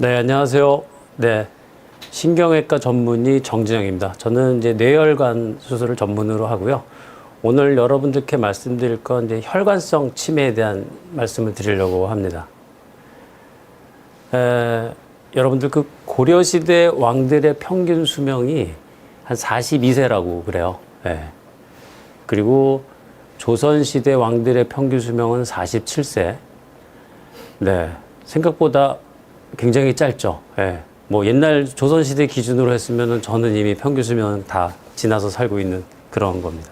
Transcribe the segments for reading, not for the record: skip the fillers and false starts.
네, 안녕하세요. 네, 신경외과 전문의 정진영입니다. 저는 이제 뇌혈관 수술을 전문으로 하고요. 오늘 여러분들께 말씀드릴 건 이제 혈관성 치매에 대한 말씀을 드리려고 합니다. 여러분들 그 고려시대 왕들의 평균 수명이 한 42세라고 그래요. 그리고 조선시대 왕들의 평균 수명은 47세. 네, 생각보다 굉장히 짧죠. 뭐 옛날 조선시대 기준으로 했으면 저는 이미 평균 수명은 다 지나서 살고 있는 그런 겁니다.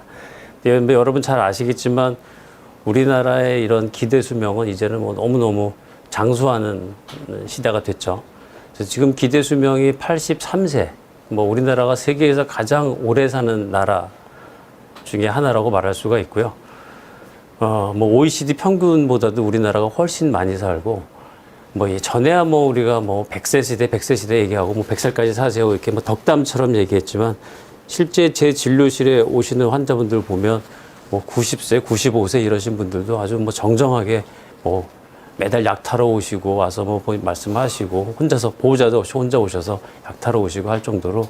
여러분 잘 아시겠지만 우리나라의 이런 기대 수명은 이제는 뭐 너무너무 장수하는 시대가 됐죠. 지금 기대 수명이 83세. 뭐 우리나라가 세계에서 가장 오래 사는 나라 중에 하나라고 말할 수가 있고요. 뭐 OECD 평균보다도 우리나라가 훨씬 많이 살고, 뭐 전에야 뭐 우리가 뭐 100세 시대 얘기하고 뭐 100살까지 사세요 이렇게 뭐 덕담처럼 얘기했지만, 실제 제 진료실에 오시는 환자분들 보면 뭐 90세, 95세 이러신 분들도 아주 뭐 정정하게 뭐 매달 약 타러 오시고 와서 뭐 말씀하시고, 혼자서 보호자도 없이 혼자 오셔서 약 타러 오시고 할 정도로,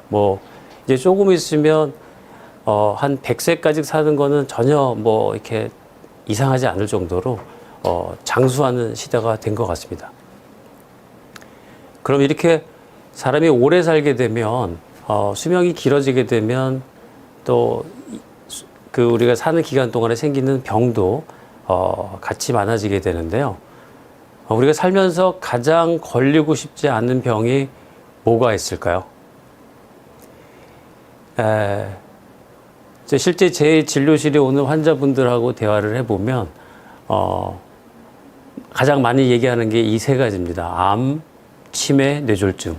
뭐 이제 조금 있으면 한 100세까지 사는 거는 전혀 뭐 이렇게 이상하지 않을 정도로 장수하는 시대가 된 것 같습니다. 그럼 이렇게 사람이 오래 살게 되면, 수명이 길어지게 되면 또 그 우리가 사는 기간 동안에 생기는 병도 같이 많아지게 되는데요. 우리가 살면서 가장 걸리고 싶지 않은 병이 뭐가 있을까요? 실제 제 진료실에 오는 환자분들하고 대화를 해보면 가장 많이 얘기하는 게 이 세 가지입니다. 암, 치매, 뇌졸중.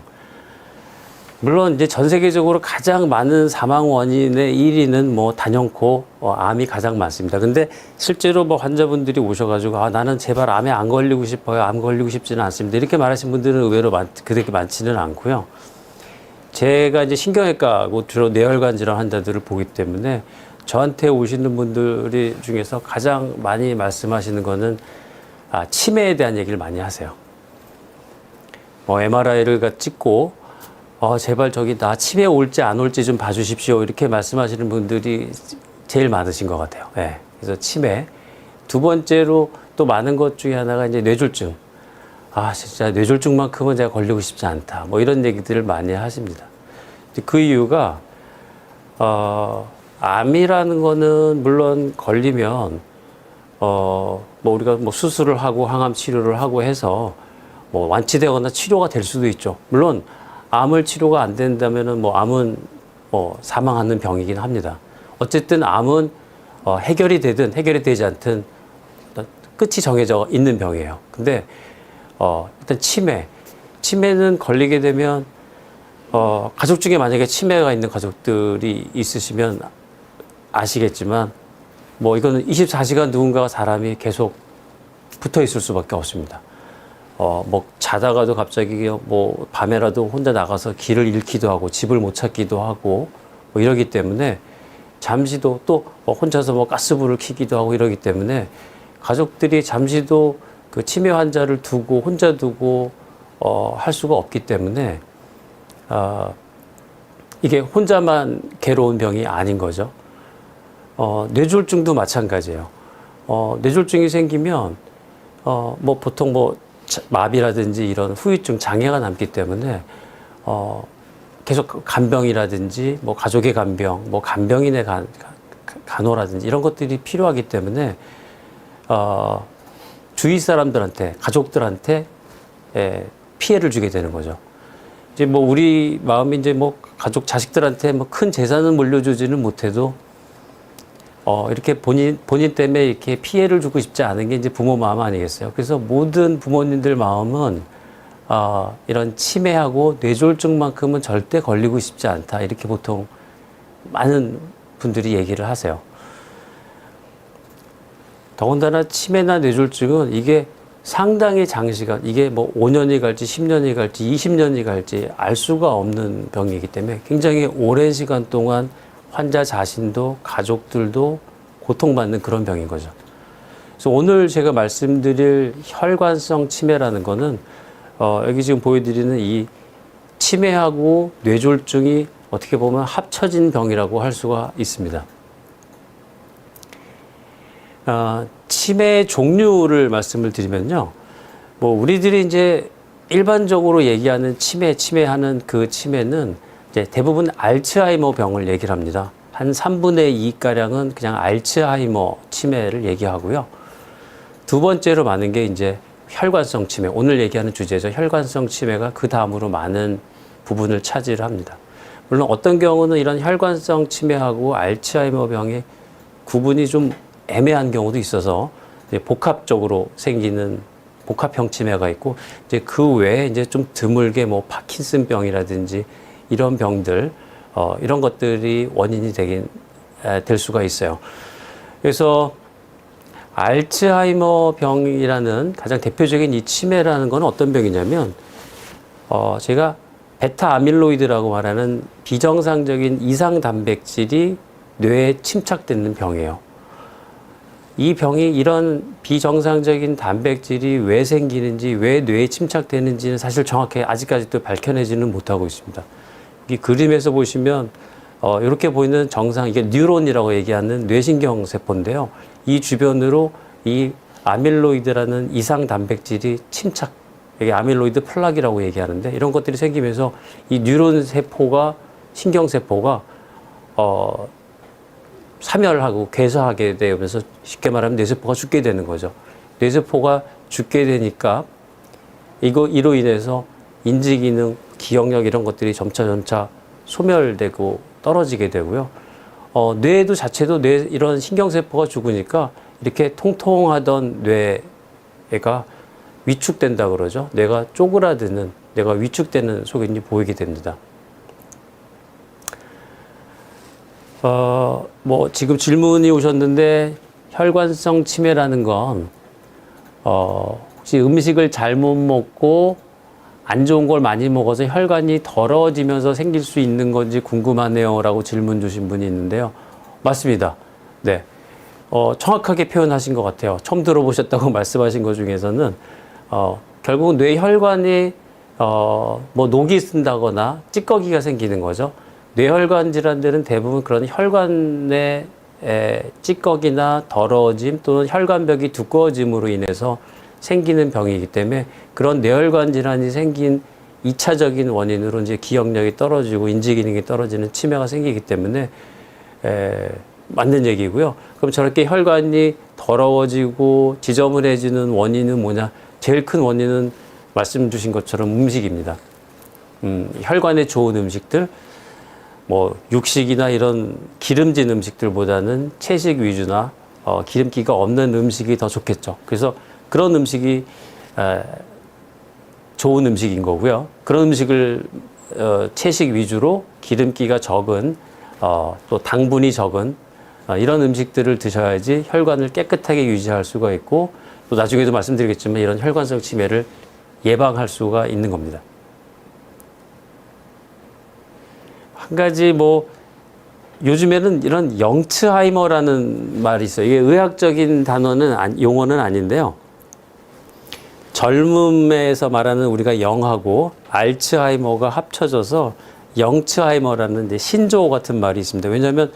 물론 이제 전 세계적으로 가장 많은 사망 원인의 1위는 뭐 단연코 암이 가장 많습니다. 근데 실제로 뭐 환자분들이 오셔가지고 나는 제발 암에 안 걸리고 싶어요. 암 걸리고 싶지는 않습니다. 이렇게 말하신 분들은 의외로 그렇게 많지는 않고요. 제가 이제 신경외과고 주로 뇌혈관 질환 환자들을 보기 때문에 저한테 오시는 분들이 중에서 가장 많이 말씀하시는 거는 치매에 대한 얘기를 많이 하세요. MRI를 찍고 제발 저기 나 치매 올지 안 올지 좀 봐주십시오 이렇게 말씀하시는 분들이 제일 많으신 것 같아요. 그래서 치매. 두 번째로 또 많은 것 중에 하나가 이제 뇌졸중. 진짜 뇌졸중만큼은 제가 걸리고 싶지 않다. 뭐 이런 얘기들을 많이 하십니다. 그 이유가 암이라는 거는 물론 걸리면 뭐 우리가 뭐 수술을 하고 항암 치료를 하고 해서 뭐 완치되거나 치료가 될 수도 있죠. 물론 암을 치료가 안 된다면은 뭐 암은 뭐 사망하는 병이긴 합니다. 어쨌든 암은 해결이 되든 해결이 되지 않든 끝이 정해져 있는 병이에요. 근데 일단 치매는 걸리게 되면 가족 중에 만약에 치매가 있는 가족들이 있으시면 아시겠지만, 뭐 이거는 24시간 누군가가 사람이 계속 붙어 있을 수밖에 없습니다. 뭐 자다가도 갑자기 뭐 밤에라도 혼자 나가서 길을 잃기도 하고 집을 못 찾기도 하고 뭐 이러기 때문에, 잠시도 또 혼자서 뭐 가스불을 켜기도 하고 이러기 때문에 가족들이 잠시도 그 치매 환자를 두고 혼자 두고 할 수가 없기 때문에 이게 혼자만 괴로운 병이 아닌 거죠. 뇌졸중도 마찬가지예요. 뇌졸중이 생기면 뭐 보통 뭐 마비라든지 이런 후유증 장애가 남기 때문에 계속 간병이라든지 뭐 가족의 간병, 뭐 간병인의 간호라든지 이런 것들이 필요하기 때문에 주위 사람들한테, 가족들한테 피해를 주게 되는 거죠. 이제 뭐 우리 마음이 이제 뭐 가족 자식들한테 뭐 큰 재산은 물려주지는 못해도 이렇게 본인 때문에 이렇게 피해를 주고 싶지 않은 게 이제 부모 마음 아니겠어요? 그래서 모든 부모님들 마음은 이런 치매하고 뇌졸중만큼은 절대 걸리고 싶지 않다. 이렇게 보통 많은 분들이 얘기를 하세요. 더군다나 치매나 뇌졸중은 이게 상당히 장시간, 이게 뭐 5년이 갈지 10년이 갈지 20년이 갈지 알 수가 없는 병이기 때문에 굉장히 오랜 시간 동안 환자 자신도 가족들도 고통받는 그런 병인 거죠. 그래서 오늘 제가 말씀드릴 혈관성 치매라는 거는 여기 지금 보여드리는 이 치매하고 뇌졸중이 어떻게 보면 합쳐진 병이라고 할 수가 있습니다. 치매 종류를 말씀을 드리면요. 뭐 우리들이 이제 일반적으로 얘기하는 치매하는 그 치매는 이제 대부분 알츠하이머 병을 얘기를 합니다. 한 3분의 2가량은 그냥 알츠하이머 치매를 얘기하고요. 두 번째로 많은 게 이제 혈관성 치매, 오늘 얘기하는 주제죠. 혈관성 치매가 그 다음으로 많은 부분을 차지를 합니다. 물론 어떤 경우는 이런 혈관성 치매하고 알츠하이머 병의 구분이 좀 애매한 경우도 있어서 이제 복합적으로 생기는 복합형 치매가 있고, 이제 그 외에 이제 좀 드물게 뭐 파킨슨병이라든지 이런 병들, 이런 것들이 원인이 될 수가 있어요. 그래서 알츠하이머 병이라는 가장 대표적인 이 치매라는 건 어떤 병이냐면, 제가 베타 아밀로이드라고 말하는 비정상적인 이상 단백질이 뇌에 침착되는 병이에요. 이 병이 이런 비정상적인 단백질이 왜 생기는지, 왜 뇌에 침착되는지는 사실 정확히 아직까지도 밝혀내지는 못하고 있습니다. 이 그림에서 보시면 이렇게 보이는 정상, 이게 뉴런이라고 얘기하는 뇌신경 세포인데요. 이 주변으로 이 아밀로이드라는 이상 단백질이 침착, 이게 아밀로이드 플락이라고 얘기하는데, 이런 것들이 생기면서 이 뉴런 세포가, 신경 세포가 사멸하고 괴사하게 되면서 쉽게 말하면 뇌세포가 죽게 되는 거죠. 뇌세포가 죽게 되니까 이로 인해서 인지기능, 기억력 이런 것들이 점차 소멸되고 떨어지게 되고요. 뇌도 자체도 이런 신경세포가 죽으니까 이렇게 통통하던 뇌가 위축된다 그러죠. 뇌가 쪼그라드는, 뇌가 위축되는 소견이 보이게 됩니다. 뭐 지금 질문이 오셨는데, 혈관성 치매라는 건 혹시 음식을 잘못 먹고 안 좋은 걸 많이 먹어서 혈관이 더러워지면서 생길 수 있는 건지 궁금하네요 라고 질문 주신 분이 있는데요. 맞습니다. 네. 정확하게 표현하신 것 같아요. 처음 들어보셨다고 말씀하신 것 중에서는 결국은 뇌혈관이 뭐 녹이 쓴다거나 찌꺼기가 생기는 거죠. 뇌혈관 질환들은 대부분 그런 혈관의 찌꺼기나 더러워짐 또는 혈관벽이 두꺼워짐으로 인해서 생기는 병이기 때문에, 그런 뇌혈관 질환이 생긴 2차적인 원인으로 이제 기억력이 떨어지고 인지기능이 떨어지는 치매가 생기기 때문에 맞는 얘기고요. 그럼 저렇게 혈관이 더러워지고 지저분해지는 원인은 뭐냐? 제일 큰 원인은 말씀 주신 것처럼 음식입니다. 혈관에 좋은 음식들, 뭐 육식이나 이런 기름진 음식들보다는 채식 위주나 기름기가 없는 음식이 더 좋겠죠. 그래서 그런 음식이 좋은 음식인 거고요. 그런 음식을 채식 위주로 기름기가 적은 또 당분이 적은 이런 음식들을 드셔야지 혈관을 깨끗하게 유지할 수가 있고, 또 나중에도 말씀드리겠지만 이런 혈관성 치매를 예방할 수가 있는 겁니다. 한 가지 뭐 요즘에는 이런 영츠하이머라는 말이 있어요. 이게 의학적인 용어는 아닌데요. 젊음에서 말하는 우리가 영하고 알츠하이머가 합쳐져서 영츠하이머라는 이제 신조어 같은 말이 있습니다. 왜냐하면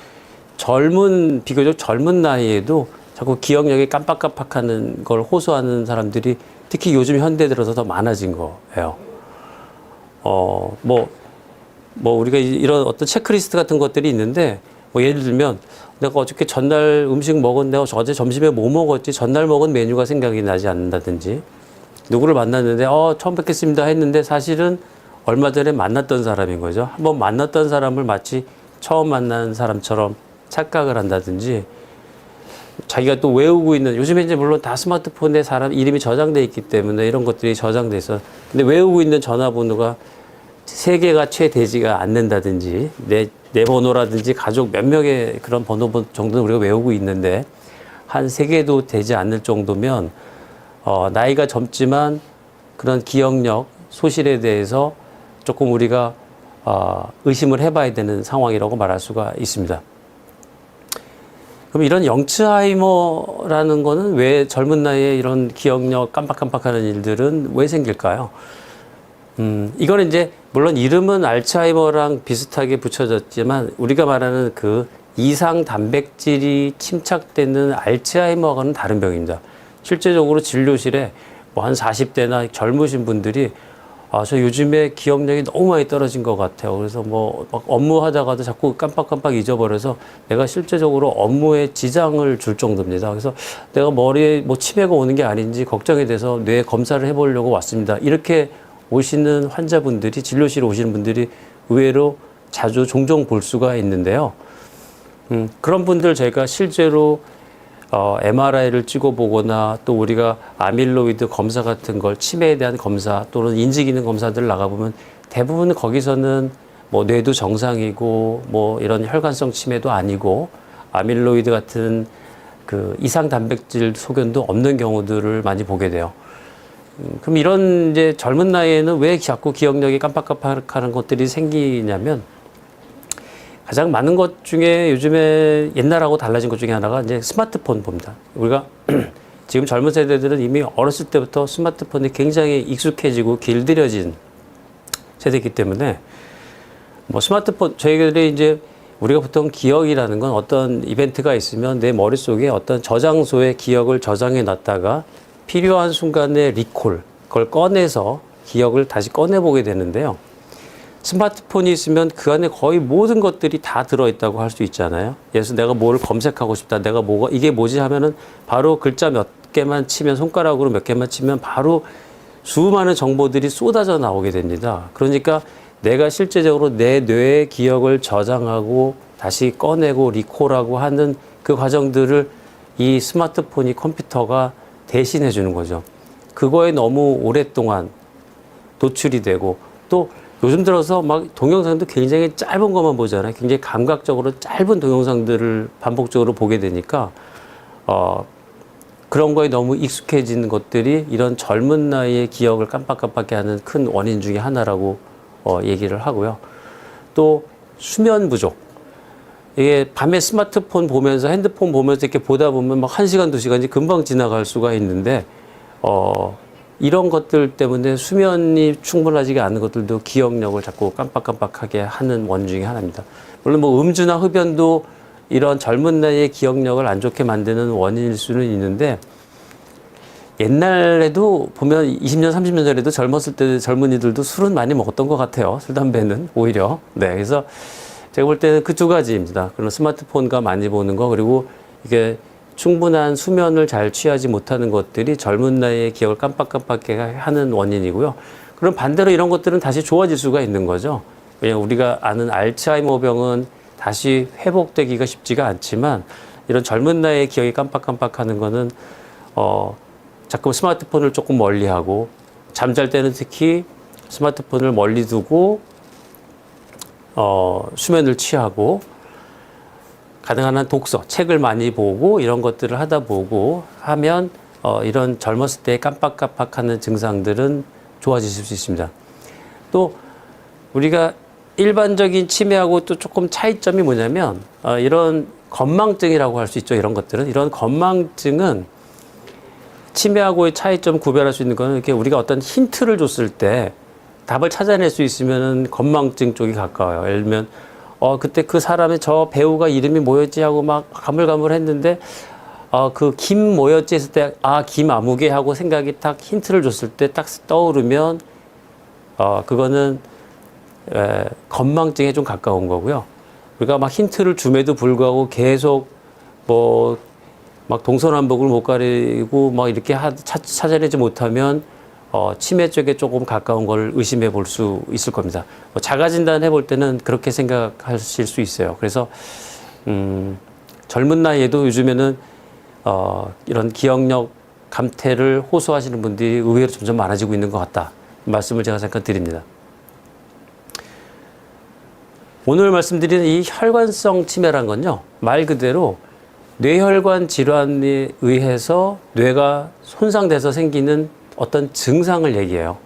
비교적 젊은 나이에도 자꾸 기억력이 깜빡깜빡하는 걸 호소하는 사람들이 특히 요즘 현대 들어서 더 많아진 거예요. 우리가 이런 어떤 체크리스트 같은 것들이 있는데, 뭐 예를 들면 내가 어저께 전날 음식 먹었는데 어제 점심에 뭐 먹었지? 전날 먹은 메뉴가 생각이 나지 않는다든지, 누구를 만났는데 처음 뵙겠습니다 했는데 사실은 얼마 전에 만났던 사람인 거죠. 한번 만났던 사람을 마치 처음 만난 사람처럼 착각을 한다든지, 자기가 또 외우고 있는, 요즘에 이제 물론 다 스마트폰에 사람 이름이 저장돼 있기 때문에 이런 것들이 저장돼 있어. 근데 외우고 있는 전화번호가 3개가 채 되지가 않는다든지, 내 번호라든지 가족 몇 명의 그런 번호 정도는 우리가 외우고 있는데 한 3개도 되지 않을 정도면 나이가 젊지만 그런 기억력, 소실에 대해서 조금 우리가 의심을 해봐야 되는 상황이라고 말할 수가 있습니다. 그럼 이런 영츠하이머라는 거는 왜 젊은 나이에 이런 기억력 깜빡깜빡하는 일들은 왜 생길까요? 이거는 이제 물론 이름은 알츠하이머랑 비슷하게 붙여졌지만 우리가 말하는 그 이상 단백질이 침착되는 알츠하이머와는 다른 병입니다. 실제적으로 진료실에 뭐 한 40대나 젊으신 분들이 저 요즘에 기억력이 너무 많이 떨어진 것 같아요. 그래서 뭐 막 업무하다가도 자꾸 깜빡깜빡 잊어버려서 내가 실제적으로 업무에 지장을 줄 정도입니다. 그래서 내가 머리에 뭐 치매가 오는 게 아닌지 걱정이 돼서 뇌 검사를 해보려고 왔습니다. 이렇게 오시는 환자분들이, 진료실에 오시는 분들이 의외로 자주 종종 볼 수가 있는데요. 그런 분들 저희가 실제로 MRI를 찍어보거나 또 우리가 아밀로이드 검사 같은 걸, 치매에 대한 검사 또는 인지기능 검사들 나가보면 대부분 거기서는 뭐 뇌도 정상이고 뭐 이런 혈관성 치매도 아니고 아밀로이드 같은 그 이상 단백질 소견도 없는 경우들을 많이 보게 돼요. 그럼 이런 이제 젊은 나이에는 왜 자꾸 기억력이 깜빡깜빡하는 것들이 생기냐면 가장 많은 것 중에 요즘에 옛날하고 달라진 것 중에 하나가 이제 스마트폰 봅니다. 우리가 지금 젊은 세대들은 이미 어렸을 때부터 스마트폰이 굉장히 익숙해지고 길들여진 세대이기 때문에 뭐 스마트폰, 저희들이 이제 우리가 보통 기억이라는 건 어떤 이벤트가 있으면 내 머릿속에 어떤 저장소에 기억을 저장해 놨다가 필요한 순간에 리콜, 그걸 꺼내서 기억을 다시 꺼내보게 되는데요. 스마트폰이 있으면 그 안에 거의 모든 것들이 다 들어있다고 할 수 있잖아요. 예를 들어서 내가 뭘 검색하고 싶다. 내가 뭐가, 이게 뭐지 하면은 바로 글자 몇 개만 치면, 손가락으로 몇 개만 치면 바로 수많은 정보들이 쏟아져 나오게 됩니다. 그러니까 내가 실제적으로 내 뇌의 기억을 저장하고 다시 꺼내고 리콜하고 하는 그 과정들을 이 스마트폰이, 컴퓨터가 대신해 주는 거죠. 그거에 너무 오랫동안 노출이 되고, 또 요즘 들어서 막 동영상도 굉장히 짧은 것만 보잖아요. 굉장히 감각적으로 짧은 동영상들을 반복적으로 보게 되니까 그런 거에 너무 익숙해진 것들이 이런 젊은 나이에 기억을 깜빡깜빡하게 하는 큰 원인 중에 하나라고 얘기를 하고요. 또 수면 부족. 이게 밤에 스마트폰 보면서, 핸드폰 보면서 이렇게 보다 보면 막 1시간, 2시간이 금방 지나갈 수가 있는데 이런 것들 때문에 수면이 충분하지가 않은 것들도 기억력을 자꾸 깜빡깜빡하게 하는 원인 중에 하나입니다. 물론 뭐 음주나 흡연도 이런 젊은 나이에 기억력을 안 좋게 만드는 원인일 수는 있는데, 옛날에도 보면 20년, 30년 전에도 젊었을 때 젊은이들도 술은 많이 먹었던 것 같아요. 술, 담배는 오히려. 네, 그래서 제가 볼 때는 그 두 가지입니다. 그런 스마트폰과 많이 보는 거, 그리고 이게 충분한 수면을 잘 취하지 못하는 것들이 젊은 나이에 기억을 깜빡깜빡하게 하는 원인이고요. 그럼 반대로 이런 것들은 다시 좋아질 수가 있는 거죠. 왜냐하면 우리가 아는 알츠하이머 병은 다시 회복되기가 쉽지가 않지만, 이런 젊은 나이에 기억이 깜빡깜빡하는 거는 자꾸 스마트폰을 조금 멀리하고, 잠잘 때는 특히 스마트폰을 멀리 두고 수면을 취하고, 가능한 한 독서, 책을 많이 보고 이런 것들을 하다 보고 하면 이런 젊었을 때 깜빡깜빡하는 증상들은 좋아지실 수 있습니다. 또 우리가 일반적인 치매하고 또 조금 차이점이 뭐냐면 이런 건망증이라고 할 수 있죠. 이런 것들은, 이런 건망증은 치매하고의 차이점 구별할 수 있는 거는 이렇게 우리가 어떤 힌트를 줬을 때 답을 찾아낼 수 있으면은 건망증 쪽이 가까워요. 예를 들면 그때 그 사람의, 저 배우가 이름이 뭐였지 하고 막 가물가물했는데 그 김 뭐였지 했을 때 김아무개 하고 생각이 딱 힌트를 줬을 때 딱 떠오르면 그거는 건망증에 좀 가까운 거고요. 우리가 막 힌트를 줌에도 불구하고 계속 뭐 막 동서남북을 못 가리고 막 이렇게 찾아내지 못하면 치매 쪽에 조금 가까운 걸 의심해 볼 수 있을 겁니다. 자가 진단 해볼 때는 그렇게 생각하실 수 있어요. 그래서 젊은 나이에도 요즘에는 이런 기억력 감퇴를 호소하시는 분들이 의외로 점점 많아지고 있는 것 같다, 말씀을 제가 잠깐 드립니다. 오늘 말씀드리는 이 혈관성 치매란 건요, 말 그대로 뇌혈관 질환에 의해서 뇌가 손상돼서 생기는 어떤 증상을 얘기해요.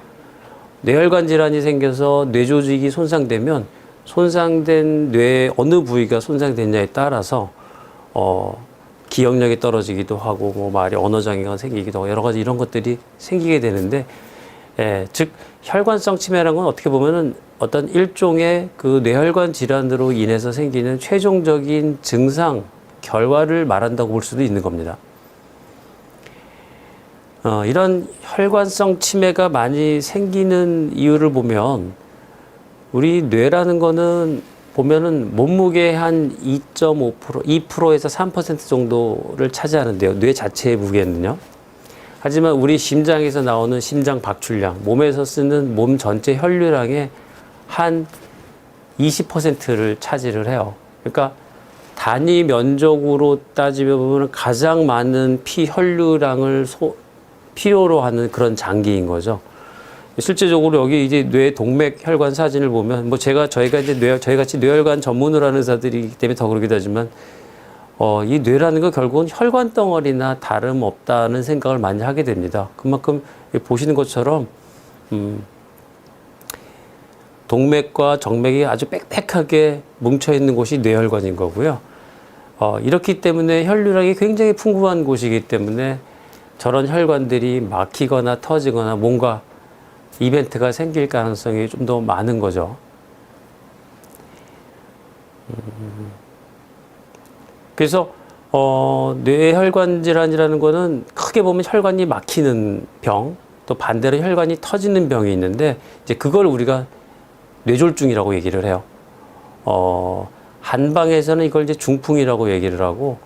뇌혈관 질환이 생겨서 뇌 조직이 손상되면 손상된 뇌의 어느 부위가 손상됐냐에 따라서 기억력이 떨어지기도 하고 뭐 말이 언어 장애가 생기기도 하고 여러 가지 이런 것들이 생기게 되는데 즉 혈관성 치매라는 건 어떻게 보면은 어떤 일종의 그 뇌혈관 질환으로 인해서 생기는 최종적인 증상 결과를 말한다고 볼 수도 있는 겁니다. 이런 혈관성 치매가 많이 생기는 이유를 보면 우리 뇌라는 거는 보면은 몸무게 한 2.5%, 2%에서 3% 정도를 차지하는데요. 뇌 자체의 무게는요. 하지만 우리 심장에서 나오는 심장 박출량, 몸에서 쓰는 몸 전체 혈류량의 한 20%를 차지를 해요. 그러니까 단위 면적으로 따지면 보면 가장 많은 피 혈류량을 필요로 하는 그런 장기인 거죠. 실제적으로 여기 이제 뇌 동맥 혈관 사진을 보면 뭐 저희가 이제 저희 같이 뇌혈관 전문을 하는 의사들이기 때문에 더 그러기도 하지만 이 뇌라는 거 결국은 혈관 덩어리나 다름없다는 생각을 많이 하게 됩니다. 그만큼 보시는 것처럼 동맥과 정맥이 아주 빽빽하게 뭉쳐 있는 곳이 뇌혈관인 거고요. 이렇기 때문에 혈류량이 굉장히 풍부한 곳이기 때문에 저런 혈관들이 막히거나 터지거나 뭔가 이벤트가 생길 가능성이 좀 더 많은 거죠. 그래서 뇌혈관 질환이라는 거는 크게 보면 혈관이 막히는 병, 또 반대로 혈관이 터지는 병이 있는데 이제 그걸 우리가 뇌졸중이라고 얘기를 해요. 한방에서는 이걸 이제 중풍이라고 얘기를 하고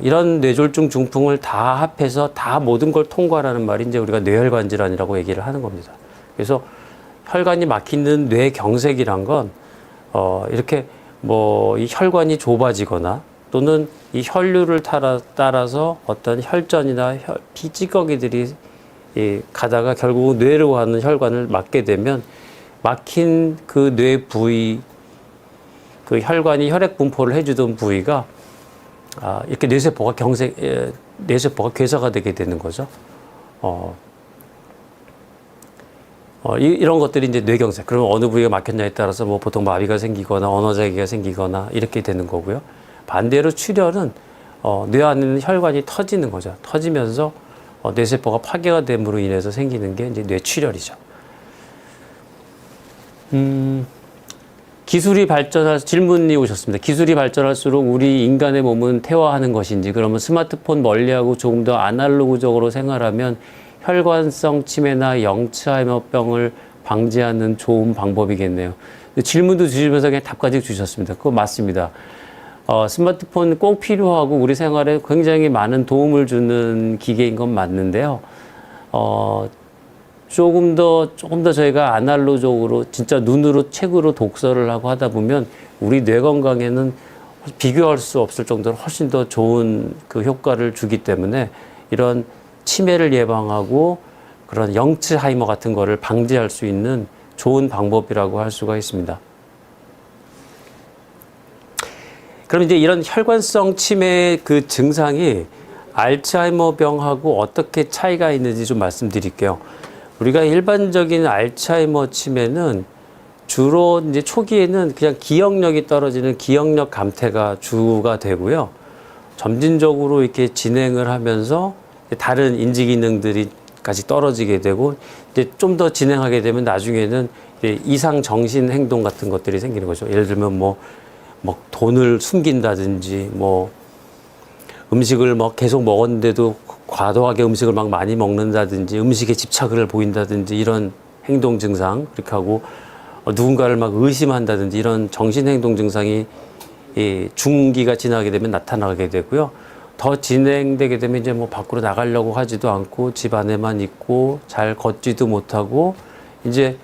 이런 뇌졸중 중풍을 다 합해서 다 모든 걸 통과하는 말이 이제 우리가 뇌혈관 질환이라고 얘기를 하는 겁니다. 그래서 혈관이 막히는 뇌경색이란 건 이렇게 뭐 이 혈관이 좁아지거나 또는 이 혈류를 따라서 어떤 혈전이나 피 찌꺼기들이 가다가 결국 뇌로 가는 혈관을 막게 되면 막힌 그 뇌 부위, 그 혈관이 혈액 분포를 해주던 부위가 이렇게 뇌세포가 뇌세포가 괴사가 되게 되는 거죠. 이런 것들이 이제 뇌경색. 그러면 어느 부위가 막혔냐에 따라서 뭐 보통 마비가 생기거나 언어 장애가 생기거나 이렇게 되는 거고요. 반대로 출혈은 뇌 안에 있는 혈관이 터지는 거죠. 터지면서 뇌세포가 파괴가 됨으로 인해서 생기는 게 이제 뇌출혈이죠. 기술이 질문이 오셨습니다. 기술이 발전할수록 우리 인간의 몸은 퇴화하는 것인지, 그러면 스마트폰 멀리하고 조금 더 아날로그적으로 생활하면 혈관성 치매나 영츠하이머병을 방지하는 좋은 방법이겠네요. 질문도 주시면서 그냥 답까지 주셨습니다. 그거 맞습니다. 스마트폰 꼭 필요하고 우리 생활에 굉장히 많은 도움을 주는 기계인 건 맞는데요. 조금 더 저희가 아날로그적으로 진짜 눈으로 책으로 독서를 하고 하다 보면 우리 뇌 건강에는 비교할 수 없을 정도로 훨씬 더 좋은 그 효과를 주기 때문에 이런 치매를 예방하고 그런 영츠하이머 같은 거를 방지할 수 있는 좋은 방법이라고 할 수가 있습니다. 그럼 이제 이런 혈관성 치매의 그 증상이 알츠하이머 병하고 어떻게 차이가 있는지 좀 말씀드릴게요. 우리가 일반적인 알츠하이머 치매는 주로 이제 초기에는 그냥 기억력이 떨어지는 기억력 감퇴가 주가 되고요. 점진적으로 이렇게 진행을 하면서 다른 인지 기능들이까지 떨어지게 되고 이제 좀 더 진행하게 되면 나중에는 이상 정신 행동 같은 것들이 생기는 거죠. 예를 들면 뭐 돈을 숨긴다든지 뭐 음식을 계속 먹었는데도 과도하게 음식을 막 많이 먹는다든지 음식에 집착을 보인다든지 이런 행동 증상, 그렇게 하고 누군가를 막 의심한다든지 이런 정신 행동 증상이 중기가 지나게 되면 나타나게 되고요. 더 진행되게 되면 이제 뭐 밖으로 나가려고 하지도 않고 집 안에만 있고 잘 걷지도 못하고 이제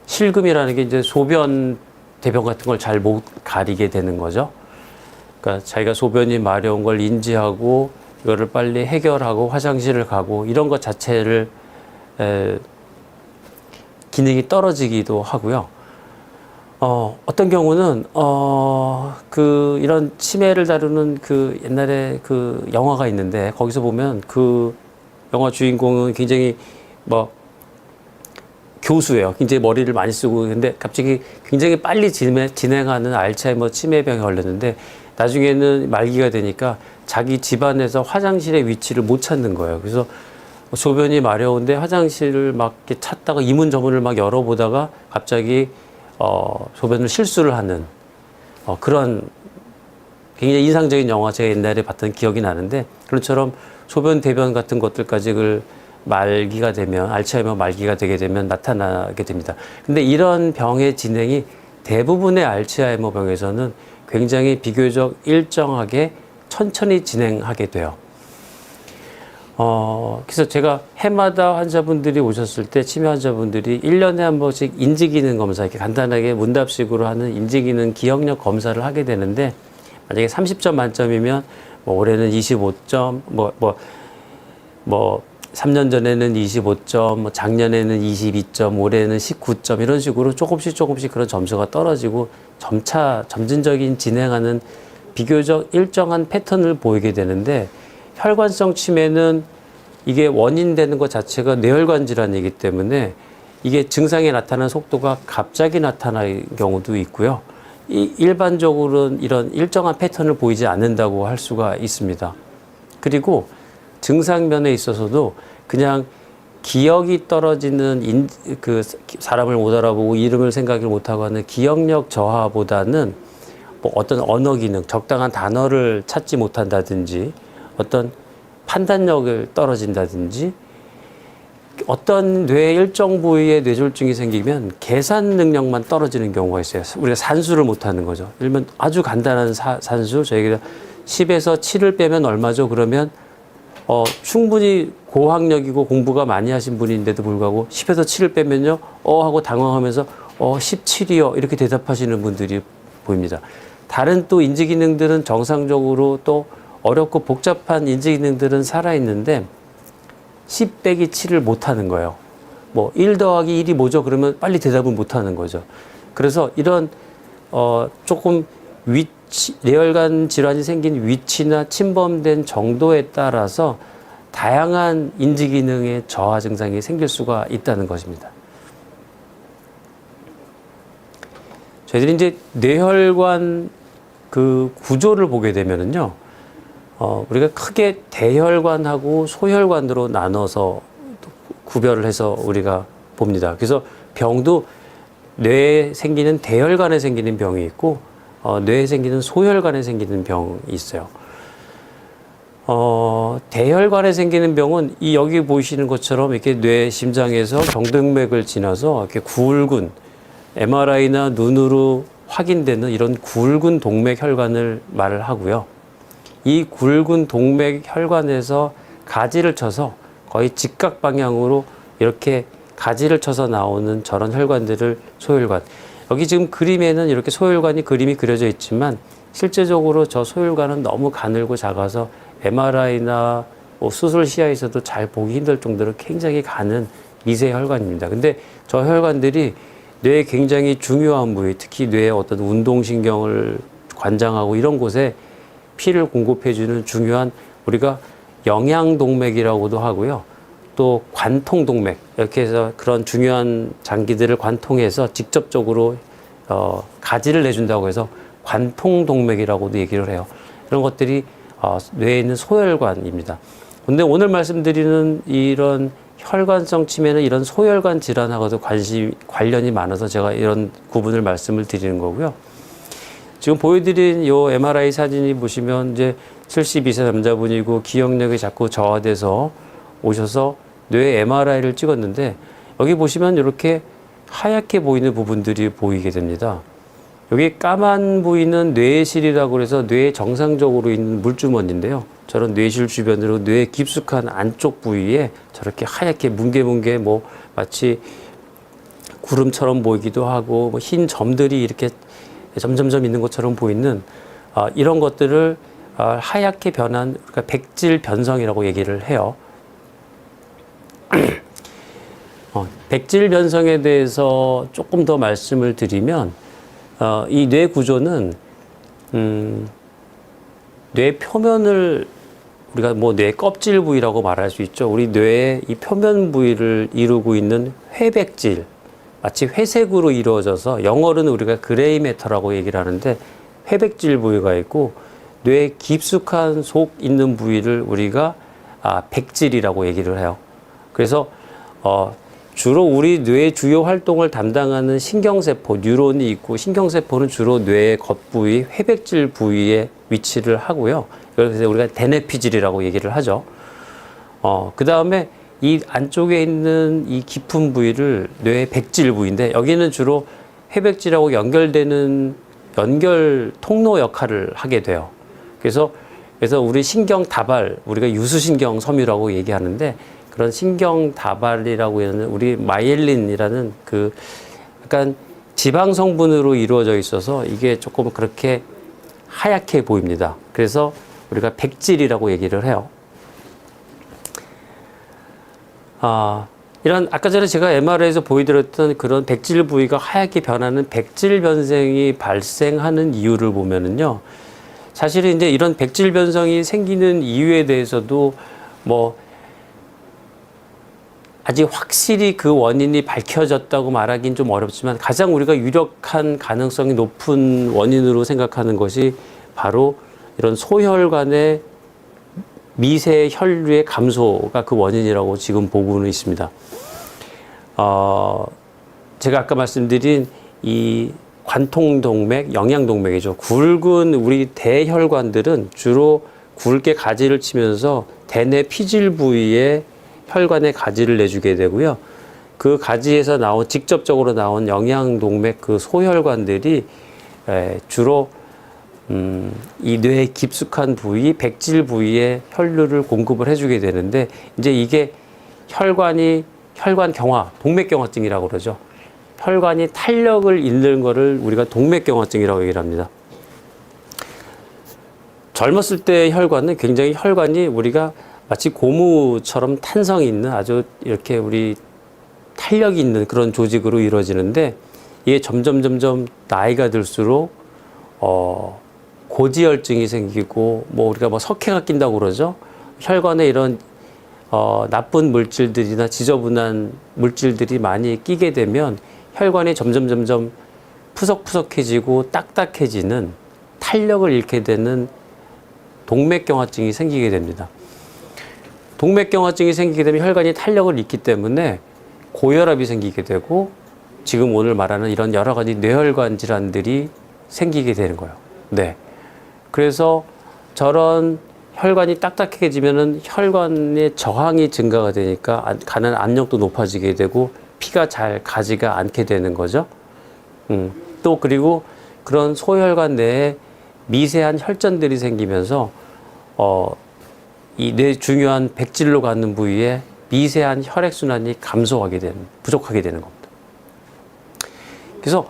실금이라는 게 이제 소변, 대변 같은 걸 잘 못 가리게 되는 거죠. 그러니까 자기가 소변이 마려운 걸 인지하고 이거를 빨리 해결하고 화장실을 가고 이런 것 자체를 기능이 떨어지기도 하고요. 어떤 경우는 이런 치매를 다루는 그 옛날에 그 영화가 있는데 거기서 보면 그 영화 주인공은 굉장히 교수예요. 굉장히 머리를 많이 쓰고 근데 갑자기 굉장히 빨리 진행하는 알츠하이머 치매병에 걸렸는데 나중에는 말기가 되니까 자기 집안에서 화장실의 위치를 못 찾는 거예요. 그래서 소변이 마려운데 화장실을 막 이렇게 찾다가 이문저문을 막 열어보다가 갑자기 소변을 실수를 하는 그런 굉장히 인상적인 영화 제가 옛날에 봤던 기억이 나는데, 그런처럼 소변 대변 같은 것들까지 말기가 되면, 알츠하이머 말기가 되게 되면 나타나게 됩니다. 근데 이런 병의 진행이 대부분의 알츠하이머 병에서는 굉장히 비교적 일정하게 천천히 진행하게 돼요. 그래서 제가 해마다 환자분들이 오셨을 때, 치매 환자분들이 1년에 한 번씩 인지기능 검사, 이렇게 간단하게 문답식으로 하는 인지기능 기억력 검사를 하게 되는데, 만약에 30점 만점이면, 올해는 25점, 3년 전에는 25점, 작년에는 22점, 올해는 19점, 이런 식으로 조금씩 그런 점수가 떨어지고 점차 점진적인 진행하는 비교적 일정한 패턴을 보이게 되는데, 혈관성 치매는 이게 원인되는 것 자체가 뇌혈관 질환이기 때문에 이게 증상이 나타나는 속도가 갑자기 나타나는 경우도 있고요. 일반적으로는 이런 일정한 패턴을 보이지 않는다고 할 수가 있습니다. 그리고 증상면에 있어서도 그냥 기억이 떨어지는 사람을 못 알아보고 이름을 생각을 못하고 하는 기억력 저하보다는 어떤 언어 기능, 적당한 단어를 찾지 못한다든지, 어떤 판단력을 떨어진다든지, 어떤 뇌의 일정 부위에 뇌졸중이 생기면 계산 능력만 떨어지는 경우가 있어요. 우리가 산수를 못하는 거죠. 예를 들면 아주 간단한 산수, 저희가 10에서 7을 빼면 얼마죠? 그러면 충분히 고학력이고 공부가 많이 하신 분인데도 불구하고 10에서 7을 빼면요, 하고 당황하면서 17이요 이렇게 대답하시는 분들이 보입니다. 다른 또 인지 기능들은 정상적으로 또 어렵고 복잡한 인지 기능들은 살아있는데 10 빼기 7을 못하는 거예요. 1 더하기 1이 뭐죠? 그러면 빨리 대답을 못하는 거죠. 그래서 이런 조금 뇌혈관 질환이 생긴 위치나 침범된 정도에 따라서 다양한 인지 기능의 저하 증상이 생길 수가 있다는 것입니다. 저희들이 이제 뇌혈관 구조를 보게 되면은요, 우리가 크게 대혈관하고 소혈관으로 나눠서 구별을 해서 우리가 봅니다. 그래서 병도 뇌에 생기는 대혈관에 생기는 병이 있고, 뇌에 생기는 소혈관에 생기는 병이 있어요. 대혈관에 생기는 병은 여기 보이시는 것처럼 이렇게 뇌 심장에서 경동맥을 지나서 이렇게 굵은 MRI나 눈으로 확인되는 이런 굵은 동맥 혈관을 말을 하고요. 이 굵은 동맥 혈관에서 가지를 쳐서 거의 직각 방향으로 이렇게 가지를 쳐서 나오는 저런 혈관들을 소혈관. 여기 지금 그림에는 이렇게 소혈관이 그림이 그려져 있지만 실제적으로 저 소혈관은 너무 가늘고 작아서 MRI나 수술 시야에서도 잘 보기 힘들 정도로 굉장히 가는 미세 혈관입니다. 근데 저 혈관들이 뇌에 굉장히 중요한 부위, 특히 뇌의 어떤 운동신경을 관장하고 이런 곳에 피를 공급해주는 중요한, 우리가 영양동맥이라고도 하고요. 또 관통동맥, 이렇게 해서 그런 중요한 장기들을 관통해서 직접적으로 가지를 내준다고 해서 관통동맥이라고도 얘기를 해요. 이런 것들이 뇌에 있는 소혈관입니다. 근데 오늘 말씀드리는 이런 혈관성 치매는 이런 소혈관 질환하고도 관련이 많아서 제가 이런 구분을 말씀을 드리는 거고요. 지금 보여드린 요 MRI 사진이 보시면 이제 72세 남자분이고 기억력이 자꾸 저하돼서 오셔서 뇌 MRI를 찍었는데, 여기 보시면 이렇게 하얗게 보이는 부분들이 보이게 됩니다. 여기 까만 부위는 뇌실이라고 해서 뇌에 정상적으로 있는 물주머니인데요. 저런 뇌실 주변으로 뇌의 깊숙한 안쪽 부위에 저렇게 하얗게 뭉게뭉게 마치 구름처럼 보이기도 하고 흰 점들이 이렇게 점점점 있는 것처럼 보이는 이런 것들을 하얗게 변한, 그러니까 백질 변성이라고 얘기를 해요. 백질 변성에 대해서 조금 더 말씀을 드리면, 이 뇌 구조는 뇌 표면을 우리가 뇌 껍질 부위라고 말할 수 있죠. 우리 뇌의 이 표면 부위를 이루고 있는 회백질, 마치 회색으로 이루어져서 영어로는 우리가 그레이 매터라고 얘기를 하는데 회백질 부위가 있고, 뇌에 깊숙한 속 있는 부위를 우리가 백질이라고 얘기를 해요. 그래서 주로 우리 뇌의 주요 활동을 담당하는 신경세포, 뉴런이 있고, 신경세포는 주로 뇌의 겉부위, 회백질 부위에 위치를 하고요. 그래서 우리가 대뇌피질이라고 얘기를 하죠. 그 다음에 이 안쪽에 있는 이 깊은 부위를 뇌의 백질 부위인데, 여기는 주로 회백질하고 연결되는 연결 통로 역할을 하게 돼요. 그래서 우리 신경 다발, 우리가 유수신경 섬유라고 얘기하는데, 그런 신경 다발이라고 하는 우리 마이엘린이라는 그 약간 지방 성분으로 이루어져 있어서 이게 조금 그렇게 하얗게 보입니다. 그래서 우리가 백질이라고 얘기를 해요. 이런 아까 전에 제가 MRI에서 보여드렸던 그런 백질 부위가 하얗게 변하는 백질 변성이 발생하는 이유를 보면은요, 사실은 이제 이런 백질 변성이 생기는 이유에 대해서도 뭐 아직 확실히 그 원인이 밝혀졌다고 말하기는 좀 어렵지만, 가장 우리가 유력한 가능성이 높은 원인으로 생각하는 것이 바로 이런 소혈관의 미세 혈류의 감소가 그 원인이라고 지금 보고는 있습니다. 제가 아까 말씀드린 이 관통동맥, 영양동맥이죠. 굵은 우리 대혈관들은 주로 굵게 가지를 치면서 대뇌 피질 부위에 혈관에 가지를 내주게 되고요. 그 가지에서 직접적으로 나온 영양동맥 그 소혈관들이 주로 이 뇌의 깊숙한 부위, 백질 부위에 혈류를 공급을 해주게 되는데, 이제 이게 혈관 경화, 동맥경화증이라고 그러죠. 혈관이 탄력을 잃는 거를 우리가 동맥경화증이라고 얘기를 합니다. 젊었을 때 혈관은 굉장히 혈관이 우리가 마치 고무처럼 탄성이 있는 아주 이렇게 우리 탄력이 있는 그런 조직으로 이루어지는데, 이게 점점 나이가 들수록 고지혈증이 생기고, 뭐 우리가 뭐 석회가 낀다고 그러죠. 혈관에 이런 나쁜 물질들이나 지저분한 물질들이 많이 끼게 되면 혈관이 점점 푸석푸석해지고 딱딱해지는, 탄력을 잃게 되는 동맥경화증이 생기게 됩니다. 동맥경화증이 생기게 되면 혈관이 탄력을 잃기 때문에 고혈압이 생기게 되고, 지금 오늘 말하는 이런 여러 가지 뇌혈관 질환들이 생기게 되는 거예요. 네. 그래서 저런 혈관이 딱딱해지면은 혈관의 저항이 증가가 되니까 가는 압력도 높아지게 되고 피가 잘 가지가 않게 되는 거죠. 또 그리고 그런 소혈관 내에 미세한 혈전들이 생기면서 이 뇌 중요한 백질로 가는 부위에 미세한 혈액순환이 부족하게 되는 겁니다. 그래서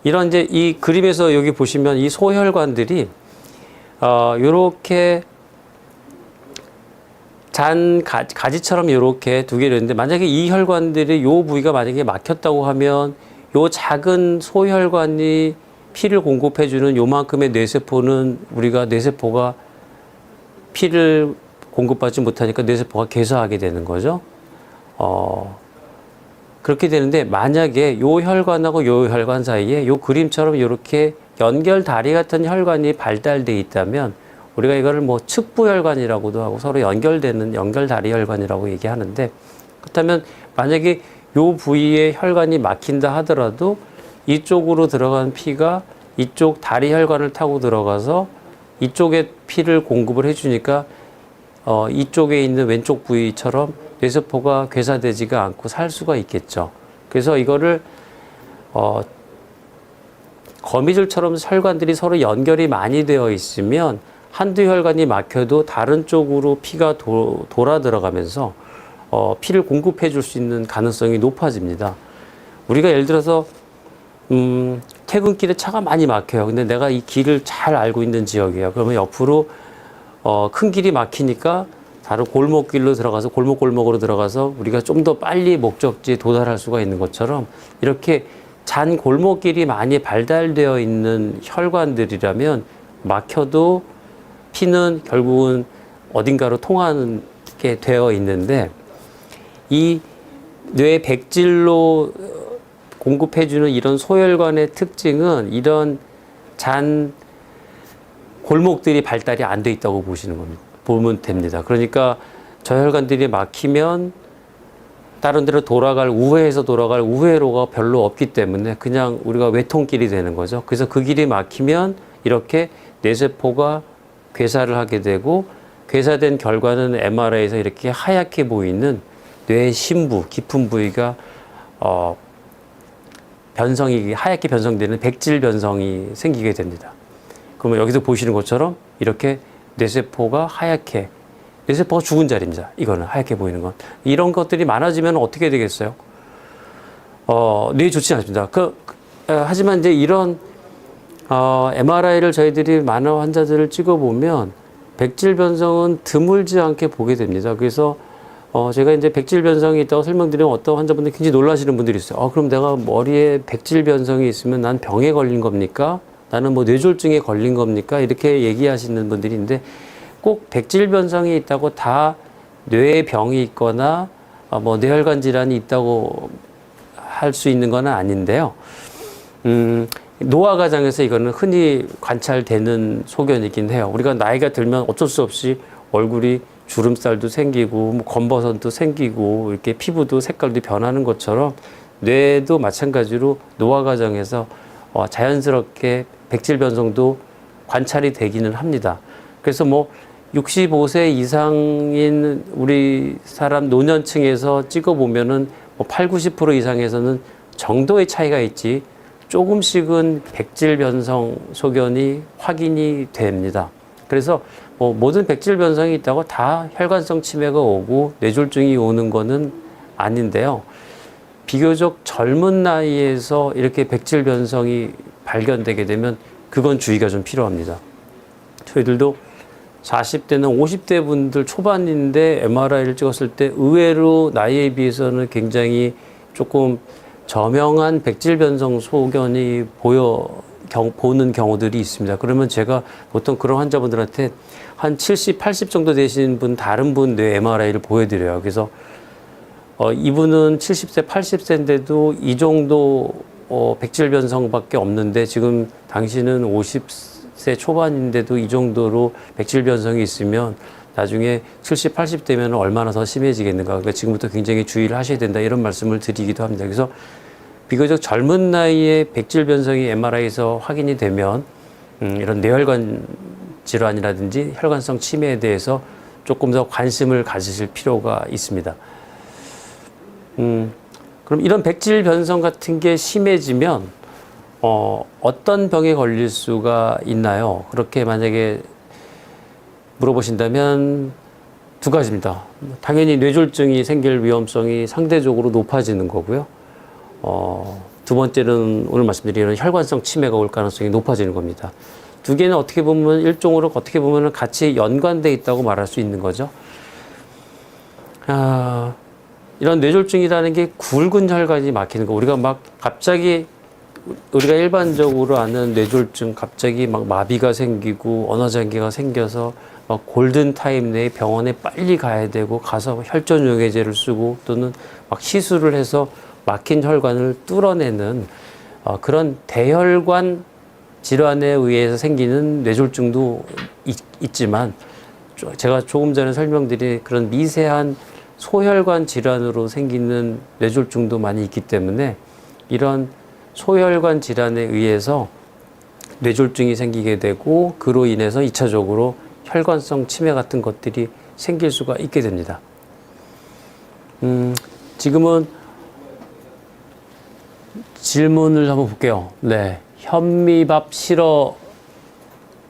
이런 이제 이 그림에서 여기 보시면 이 소혈관들이 요렇게 가지처럼 요렇게 두 개를 있는데, 만약에 이 혈관들이 요 부위가 만약에 막혔다고 하면 요 작은 소혈관이 피를 공급해주는 요만큼의 뇌세포는 우리가 뇌세포가 피를 공급받지 못하니까 뇌세포가 괴사하게 되는 거죠. 그렇게 되는데, 만약에 요 혈관하고 요 혈관 사이에 요 그림처럼 이렇게 연결 다리 같은 혈관이 발달되어 있다면, 우리가 이거를 뭐 측부혈관이라고도 하고 서로 연결되는 연결다리 혈관이라고 얘기하는데, 그렇다면 만약에 요 부위에 혈관이 막힌다 하더라도 이쪽으로 들어간 피가 이쪽 다리 혈관을 타고 들어가서 이쪽에 피를 공급을 해주니까 이쪽에 있는 왼쪽 부위처럼 뇌세포가 괴사되지가 않고 살 수가 있겠죠. 그래서 이거를 거미줄처럼 혈관들이 서로 연결이 많이 되어 있으면 한두 혈관이 막혀도 다른 쪽으로 피가 돌아 들어가면서 피를 공급해 줄 수 있는 가능성이 높아집니다. 우리가 예를 들어서 퇴근길에 차가 많이 막혀요. 근데 내가 이 길을 잘 알고 있는 지역이에요. 그러면 옆으로 큰 길이 막히니까 다른 골목길로 들어가서 골목골목으로 들어가서 우리가 좀 더 빨리 목적지에 도달할 수가 있는 것처럼, 이렇게 잔 골목길이 많이 발달되어 있는 혈관들이라면 막혀도 피는 결국은 어딘가로 통하게 되어 있는데, 이 뇌 백질로 공급해주는 이런 소혈관의 특징은 이런 잔 골목들이 발달이 안 돼 있다고 보면 됩니다. 그러니까 저혈관들이 막히면 다른 데로 우회해서 돌아갈 우회로가 별로 없기 때문에 그냥 우리가 외통길이 되는 거죠. 그래서 그 길이 막히면 이렇게 뇌세포가 괴사를 하게 되고, 괴사된 결과는 MRI에서 이렇게 하얗게 보이는 뇌의 심부, 깊은 부위가 하얗게 변성되는 백질 변성이 생기게 됩니다. 그러면 여기서 보시는 것처럼 이렇게 뇌세포가 죽은 자리입니다. 이거는 하얗게 보이는 건. 이런 것들이 많아지면 어떻게 되겠어요? 뇌에 좋지 않습니다. 하지만 이제 이런 MRI를 저희들이 많은 환자들을 찍어보면 백질 변성은 드물지 않게 보게 됩니다. 그래서 제가 이제 백질 변성이 있다고 설명드리면 어떤 환자분들이 굉장히 놀라시는 분들이 있어요. 그럼 내가 머리에 백질 변성이 있으면 난 병에 걸린 겁니까? 나는 뭐 뇌졸중에 걸린 겁니까? 이렇게 얘기하시는 분들이 있는데, 꼭 백질 변성이 있다고 다 뇌에 병이 있거나 뭐 뇌혈관 질환이 있다고 할 수 있는 건 아닌데요. 노화 과정에서 이거는 흔히 관찰되는 소견이긴 해요. 우리가 나이가 들면 어쩔 수 없이 얼굴이 주름살도 생기고 뭐 검버섯도 생기고 이렇게 피부도 색깔도 변하는 것처럼 뇌도 마찬가지로 노화 과정에서 자연스럽게 백질 변성도 관찰이 되기는 합니다. 그래서 뭐 65세 이상인 우리 사람 노년층에서 찍어보면은 뭐 8, 90% 이상에서는 정도의 차이가 있지 조금씩은 백질 변성 소견이 확인이 됩니다. 그래서 뭐 모든 백질 변성이 있다고 다 혈관성 치매가 오고 뇌졸중이 오는 거는 아닌데요. 비교적 젊은 나이에서 이렇게 백질 변성이 발견되게 되면 그건 주의가 좀 필요합니다. 저희들도 40대는 50대 분들 초반인데 MRI를 찍었을 때 의외로 나이에 비해서는 굉장히 조금 저명한 백질 변성 소견이 보는 경우들이 있습니다. 그러면 제가 보통 그런 환자분들한테 한 70, 80 정도 되신 다른 분 뇌 MRI를 보여드려요. 그래서 이분은 70세, 80세인데도 이 정도 백질 변성밖에 없는데 지금 당신은 50세 초반인데도 이 정도로 백질 변성이 있으면 나중에 70, 80 되면 얼마나 더 심해지겠는가. 그러니까 지금부터 굉장히 주의를 하셔야 된다. 이런 말씀을 드리기도 합니다. 그래서 비교적 젊은 나이에 백질 변성이 MRI에서 확인이 되면 이런 뇌혈관 질환이라든지 혈관성 치매에 대해서 조금 더 관심을 가지실 필요가 있습니다. 그럼 이런 백질 변성 같은 게 심해지면 어떤 병에 걸릴 수가 있나요? 그렇게 만약에 물어보신다면 두 가지입니다. 당연히 뇌졸중이 생길 위험성이 상대적으로 높아지는 거고요. 두 번째는 오늘 말씀드리는 혈관성 치매가 올 가능성이 높아지는 겁니다. 두 개는 어떻게 보면 일종으로 어떻게 보면 같이 연관되어 있다고 말할 수 있는 거죠. 이런 뇌졸중이라는 게 굵은 혈관이 막히는 거. 우리가 막 갑자기 우리가 일반적으로 아는 뇌졸중 갑자기 막 마비가 생기고 언어장애가 생겨서 막 골든 타임 내에 병원에 빨리 가야 되고 가서 혈전용해제를 쓰고 또는 막 시술을 해서 막힌 혈관을 뚫어내는 그런 대혈관 질환에 의해서 생기는 뇌졸중도 있지만 제가 조금 전에 설명드린 그런 미세한 소혈관 질환으로 생기는 뇌졸중도 많이 있기 때문에 이런 소혈관 질환에 의해서 뇌졸중이 생기게 되고 그로 인해서 2차적으로 혈관성 치매 같은 것들이 생길 수가 있게 됩니다. 지금은 질문을 한번 볼게요. 네. 현미밥 실어,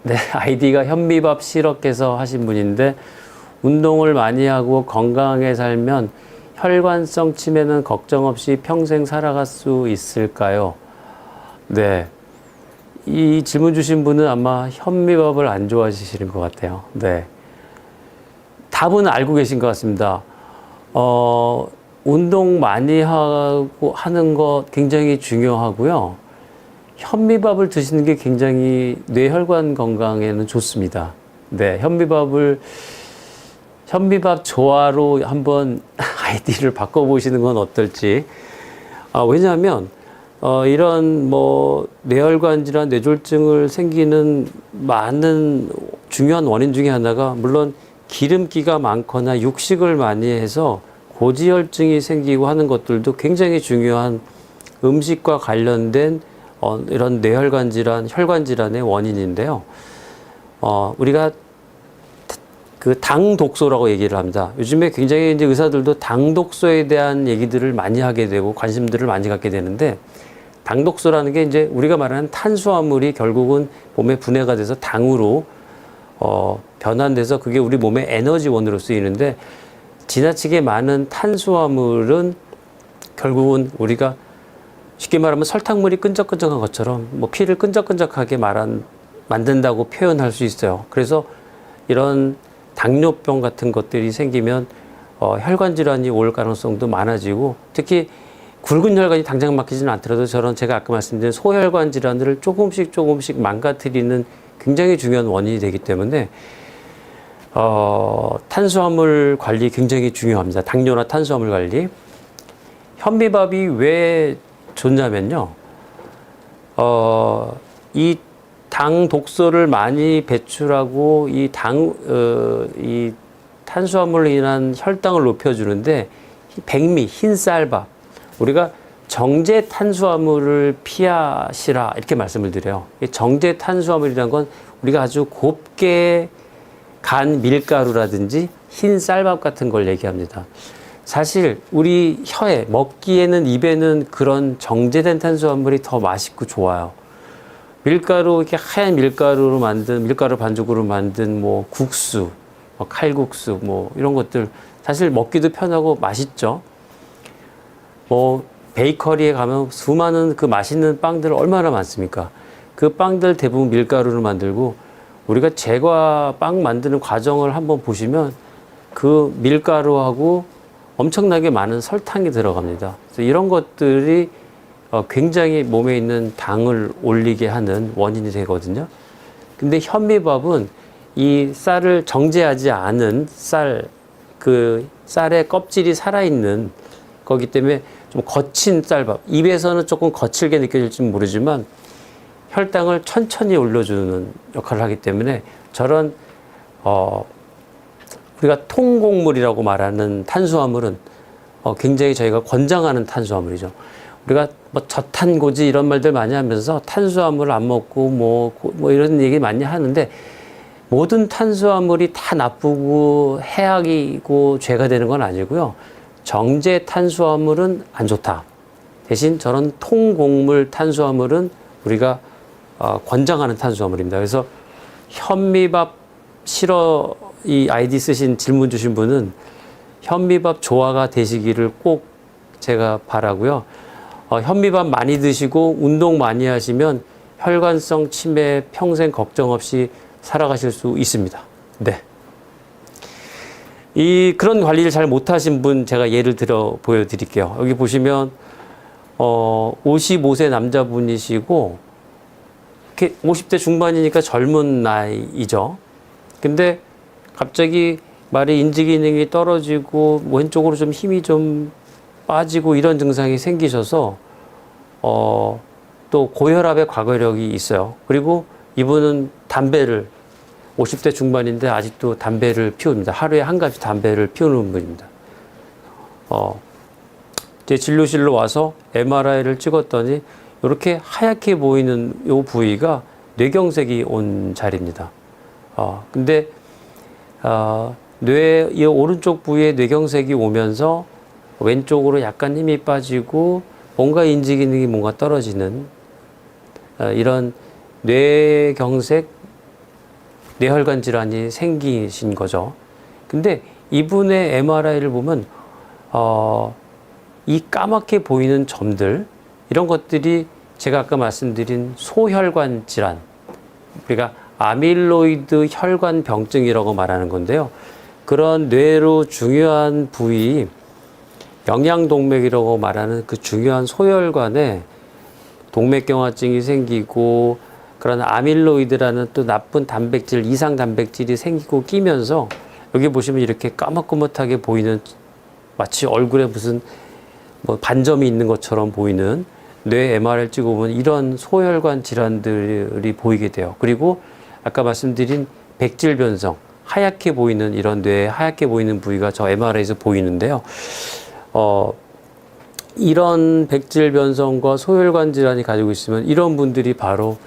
네. 아이디가 현미밥 실어께서 하신 분인데, 운동을 많이 하고 건강하게 살면 혈관성 치매는 걱정 없이 평생 살아갈 수 있을까요? 네. 이 질문 주신 분은 아마 현미밥을 안 좋아하시는 것 같아요. 네. 답은 알고 계신 것 같습니다. 운동 많이 하는 것 굉장히 중요하고요. 현미밥을 드시는 게 굉장히 뇌혈관 건강에는 좋습니다. 네. 현미밥 조화로 한번 아이디를 바꿔보시는 건 어떨지. 왜냐하면 이런 뭐 뇌혈관 질환, 뇌졸중을 생기는 많은 중요한 원인 중에 하나가 물론 기름기가 많거나 육식을 많이 해서 고지혈증이 생기고 하는 것들도 굉장히 중요한 음식과 관련된 이런 뇌혈관 질환, 혈관 질환의 원인인데요. 우리가 그 당독소라고 얘기를 합니다. 요즘에 굉장히 이제 의사들도 당독소에 대한 얘기들을 많이 하게 되고 관심들을 많이 갖게 되는데, 당독소라는 게 이제 우리가 말하는 탄수화물이 결국은 몸에 분해가 돼서 당으로 변환돼서 그게 우리 몸의 에너지원으로 쓰이는데, 지나치게 많은 탄수화물은 결국은 우리가 쉽게 말하면 설탕물이 끈적끈적한 것처럼 뭐 피를 끈적끈적하게 만든다고 표현할 수 있어요. 그래서 이런 당뇨병 같은 것들이 생기면 혈관 질환이 올 가능성도 많아지고, 특히 굵은 혈관이 당장 막히지는 않더라도 저런 제가 아까 말씀드린 소혈관 질환을 조금씩 망가뜨리는 굉장히 중요한 원인이 되기 때문에 탄수화물 관리 굉장히 중요합니다. 당뇨나 탄수화물 관리. 현미밥이 왜 좋냐면요. 이 당 독소를 많이 배출하고 이 탄수화물로 인한 혈당을 높여주는데, 백미, 흰 쌀밥. 우리가 정제 탄수화물을 피하시라 이렇게 말씀을 드려요. 정제 탄수화물이라는 건 우리가 아주 곱게 간 밀가루라든지 흰 쌀밥 같은 걸 얘기합니다. 사실 우리 혀에 먹기에는 입에는 그런 정제된 탄수화물이 더 맛있고 좋아요. 밀가루, 이렇게 하얀 밀가루로 만든, 밀가루 반죽으로 만든 뭐 국수, 뭐 칼국수, 뭐 이런 것들 사실 먹기도 편하고 맛있죠. 뭐 베이커리에 가면 수많은 그 맛있는 빵들 얼마나 많습니까? 그 빵들 대부분 밀가루로 만들고, 우리가 제과 빵 만드는 과정을 한번 보시면 그 밀가루하고 엄청나게 많은 설탕이 들어갑니다. 그래서 이런 것들이 굉장히 몸에 있는 당을 올리게 하는 원인이 되거든요. 근데 현미밥은 이 쌀을 정제하지 않은 그 쌀의 껍질이 살아있는 거기 때문에 좀 거친 쌀밥. 입에서는 조금 거칠게 느껴질지 모르지만 혈당을 천천히 올려주는 역할을 하기 때문에 저런 우리가 통곡물이라고 말하는 탄수화물은 굉장히 저희가 권장하는 탄수화물이죠. 우리가 뭐 저탄고지 이런 말들 많이 하면서 탄수화물을 안 먹고 뭐 이런 얘기 많이 하는데, 모든 탄수화물이 다 나쁘고 해악이고 죄가 되는 건 아니고요. 정제 탄수화물은 안 좋다. 대신 저런 통곡물 탄수화물은 우리가 권장하는 탄수화물입니다. 그래서 현미밥 싫어 이 아이디 쓰신 질문 주신 분은 현미밥 조화가 되시기를 꼭 제가 바라고요. 현미밥 많이 드시고 운동 많이 하시면 혈관성 치매 평생 걱정 없이 살아가실 수 있습니다. 네. 그런 관리를 잘 못하신 분 제가 예를 들어 보여드릴게요. 여기 보시면 55세 남자분이시고 50대 중반이니까 젊은 나이죠. 근데 갑자기 말의 인지 기능이 떨어지고 왼쪽으로 좀 힘이 좀 빠지고 이런 증상이 생기셔서 또 고혈압의 과거력이 있어요. 그리고 이분은 담배를 50대 중반인데 아직도 담배를 피웁니다. 하루에 한 갑씩 담배를 피우는 분입니다. 제 진료실로 와서 MRI를 찍었더니 이렇게 하얗게 보이는 이 부위가 뇌경색이 온 자리입니다. 근데 이 오른쪽 부위에 뇌경색이 오면서 왼쪽으로 약간 힘이 빠지고 뭔가 인지 기능이 뭔가 떨어지는 이런 뇌경색, 뇌혈관 질환이 생기신 거죠. 근데 이분의 MRI를 보면 이 까맣게 보이는 점들, 이런 것들이 제가 아까 말씀드린 소혈관 질환, 우리가 아밀로이드 혈관 병증이라고 말하는 건데요. 그런 뇌로 중요한 부위, 영양동맥이라고 말하는 그 중요한 소혈관에 동맥경화증이 생기고, 그런 아밀로이드라는 또 나쁜 단백질, 이상 단백질이 생기고 끼면서 여기 보시면 이렇게 까맣까맣하게 보이는, 마치 얼굴에 무슨 뭐 반점이 있는 것처럼 보이는 뇌 MRI를 찍어보면 이런 소혈관 질환들이 보이게 돼요. 그리고 아까 말씀드린 백질 변성, 하얗게 보이는 이런 뇌에 하얗게 보이는 부위가 저 MRI에서 보이는데요. 이런 백질 변성과 소혈관 질환이 가지고 있으면 이런 분들이 바로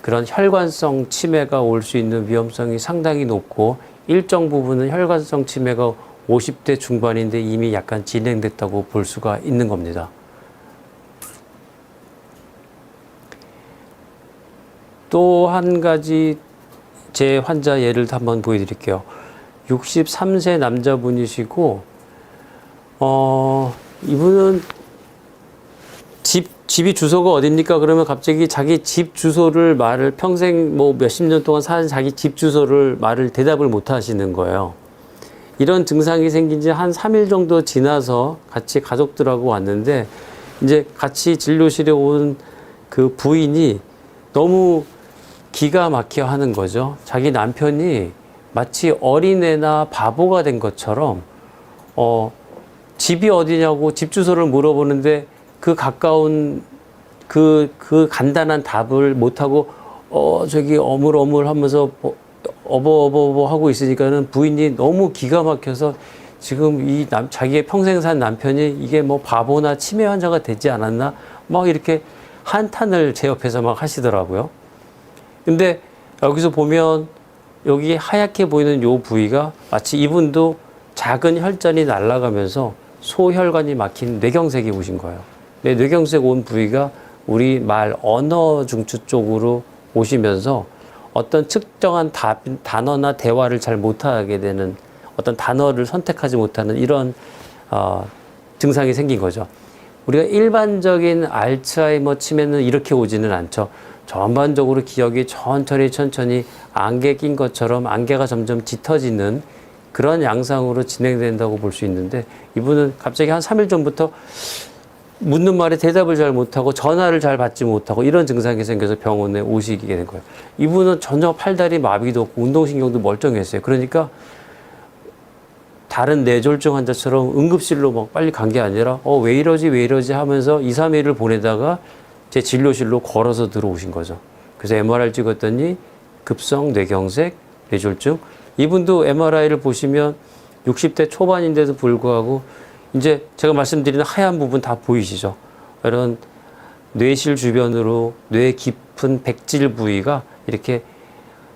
그런 혈관성 치매가 올 수 있는 위험성이 상당히 높고, 일정 부분은 혈관성 치매가 50대 중반인데 이미 약간 진행됐다고 볼 수가 있는 겁니다. 또 한 가지 제 환자 예를 한번 보여드릴게요. 63세 남자분이시고, 이분은 집이 주소가 어딥니까? 그러면 갑자기 자기 집 주소를 평생 뭐 몇십 년 동안 산 자기 집 주소를 대답을 못 하시는 거예요. 이런 증상이 생긴 지 한 3일 정도 지나서 같이 가족들하고 왔는데, 이제 같이 진료실에 온 그 부인이 너무 기가 막혀 하는 거죠. 자기 남편이 마치 어린애나 바보가 된 것처럼, 집이 어디냐고 집 주소를 물어보는데 그 가까운 그 간단한 답을 못하고, 저기 어물어물 하면서 어버어버 하고 있으니까는 부인이 너무 기가 막혀서 지금 자기의 평생 산 남편이 이게 뭐 바보나 치매 환자가 되지 않았나? 막 이렇게 한탄을 제 옆에서 막 하시더라고요. 근데 여기서 보면 여기 하얗게 보이는 요 부위가 마치 이분도 작은 혈전이 날아가면서 소혈관이 막힌 뇌경색이 오신 거예요. 뇌경색 온 부위가 우리 언어 중추 쪽으로 오시면서 어떤 특정한 단어나 대화를 잘 못하게 되는, 어떤 단어를 선택하지 못하는 이런 증상이 생긴 거죠. 우리가 일반적인 알츠하이머 치매는 이렇게 오지는 않죠. 전반적으로 기억이 천천히 안개 낀 것처럼 안개가 점점 짙어지는 그런 양상으로 진행된다고 볼 수 있는데, 이분은 갑자기 한 3일 전부터 묻는 말에 대답을 잘 못하고 전화를 잘 받지 못하고 이런 증상이 생겨서 병원에 오시게 된 거예요. 이분은 전혀 팔다리 마비도 없고 운동신경도 멀쩡했어요. 그러니까 다른 뇌졸중 환자처럼 응급실로 막 빨리 간 게 아니라 왜 이러지 하면서 2, 3일을 보내다가 제 진료실로 걸어서 들어오신 거죠. 그래서 MRI를 찍었더니 급성 뇌경색, 뇌졸중. 이분도 MRI를 보시면 60대 초반인데도 불구하고 이제 제가 말씀드리는 하얀 부분 다 보이시죠? 이런 뇌실 주변으로 뇌 깊은 백질 부위가 이렇게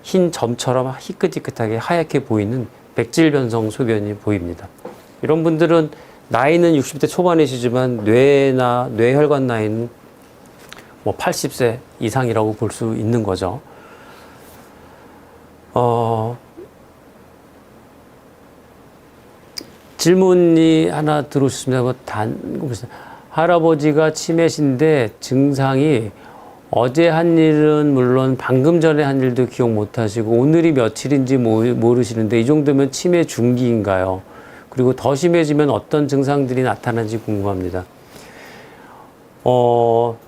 흰 점처럼 희끗희끗하게 하얗게 보이는 백질 변성 소견이 보입니다. 이런 분들은 나이는 60대 초반이시지만 뇌혈관 나이는 뭐 80세 이상이라고 볼 수 있는 거죠. 질문이 하나 들어오셨습니다. 할아버지가 치매신데 증상이 어제 한 일은 물론 방금 전에 한 일도 기억 못 하시고 오늘이 며칠인지 모르시는데 이 정도면 치매 중기인가요? 그리고 더 심해지면 어떤 증상들이 나타나는지 궁금합니다.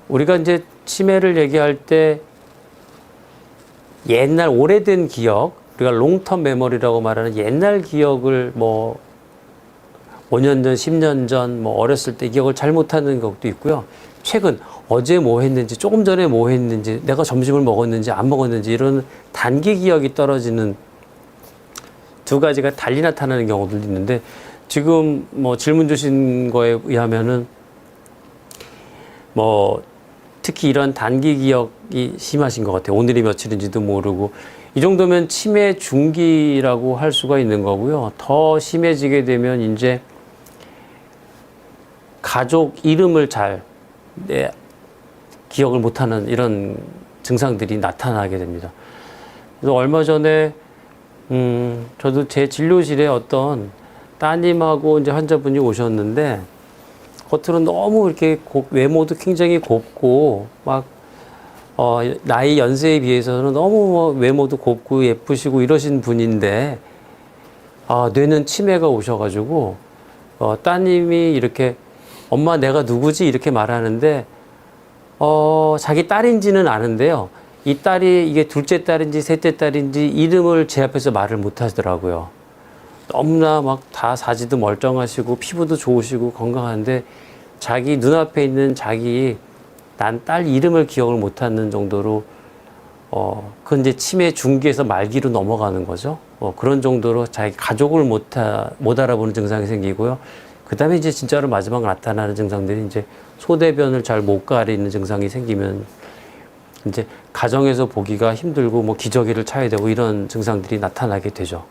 우리가 이제 치매를 얘기할 때 옛날 오래된 기억, 우리가 롱텀 메모리라고 말하는 옛날 기억을 뭐 5년 전, 10년 전, 뭐 어렸을 때 기억을 잘 못하는 것도 있고요. 최근 어제 뭐 했는지, 조금 전에 뭐 했는지, 내가 점심을 먹었는지 안 먹었는지 이런 단기 기억이 떨어지는 두 가지가 달리 나타나는 경우들도 있는데, 지금 뭐 질문 주신 거에 의하면은 뭐 특히 이런 단기 기억이 심하신 것 같아요. 오늘이 며칠인지도 모르고. 이 정도면 치매 중기라고 할 수가 있는 거고요. 더 심해지게 되면 이제 가족 이름을 기억을 못하는 이런 증상들이 나타나게 됩니다. 그래서 얼마 전에 저도 제 진료실에 어떤 따님하고 이제 환자분이 오셨는데, 겉으로는 너무 이렇게 외모도 굉장히 곱고 막 나이 연세에 비해서는 너무 외모도 곱고 예쁘시고 이러신 분인데, 뇌는 치매가 오셔가지고 따님이 이렇게 엄마 내가 누구지 이렇게 말하는데 자기 딸인지는 아는데요. 이 딸이 이게 둘째 딸인지 셋째 딸인지 이름을 제 앞에서 말을 못 하시더라고요. 너무나 막 다 사지도 멀쩡하시고 피부도 좋으시고 건강한데 자기 눈앞에 있는 자기 난 딸 이름을 기억을 못하는 정도로 그건 이제 치매 중기에서 말기로 넘어가는 거죠. 그런 정도로 자기 가족을 못 알아보는 증상이 생기고요. 그 다음에 이제 진짜로 마지막 나타나는 증상들이 이제 소대변을 잘 못 가리는 증상이 생기면 이제 가정에서 보기가 힘들고 뭐 기저귀를 차야 되고 이런 증상들이 나타나게 되죠.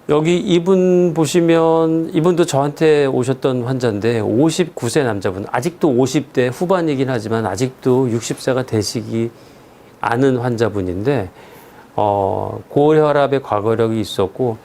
여기 이분 보시면 이분도 저한테 오셨던 환자인데 59세 남자분, 아직도 50대 후반이긴 하지만 아직도 60세가 되시기 않은 환자분인데 고혈압의 과거력이 있었고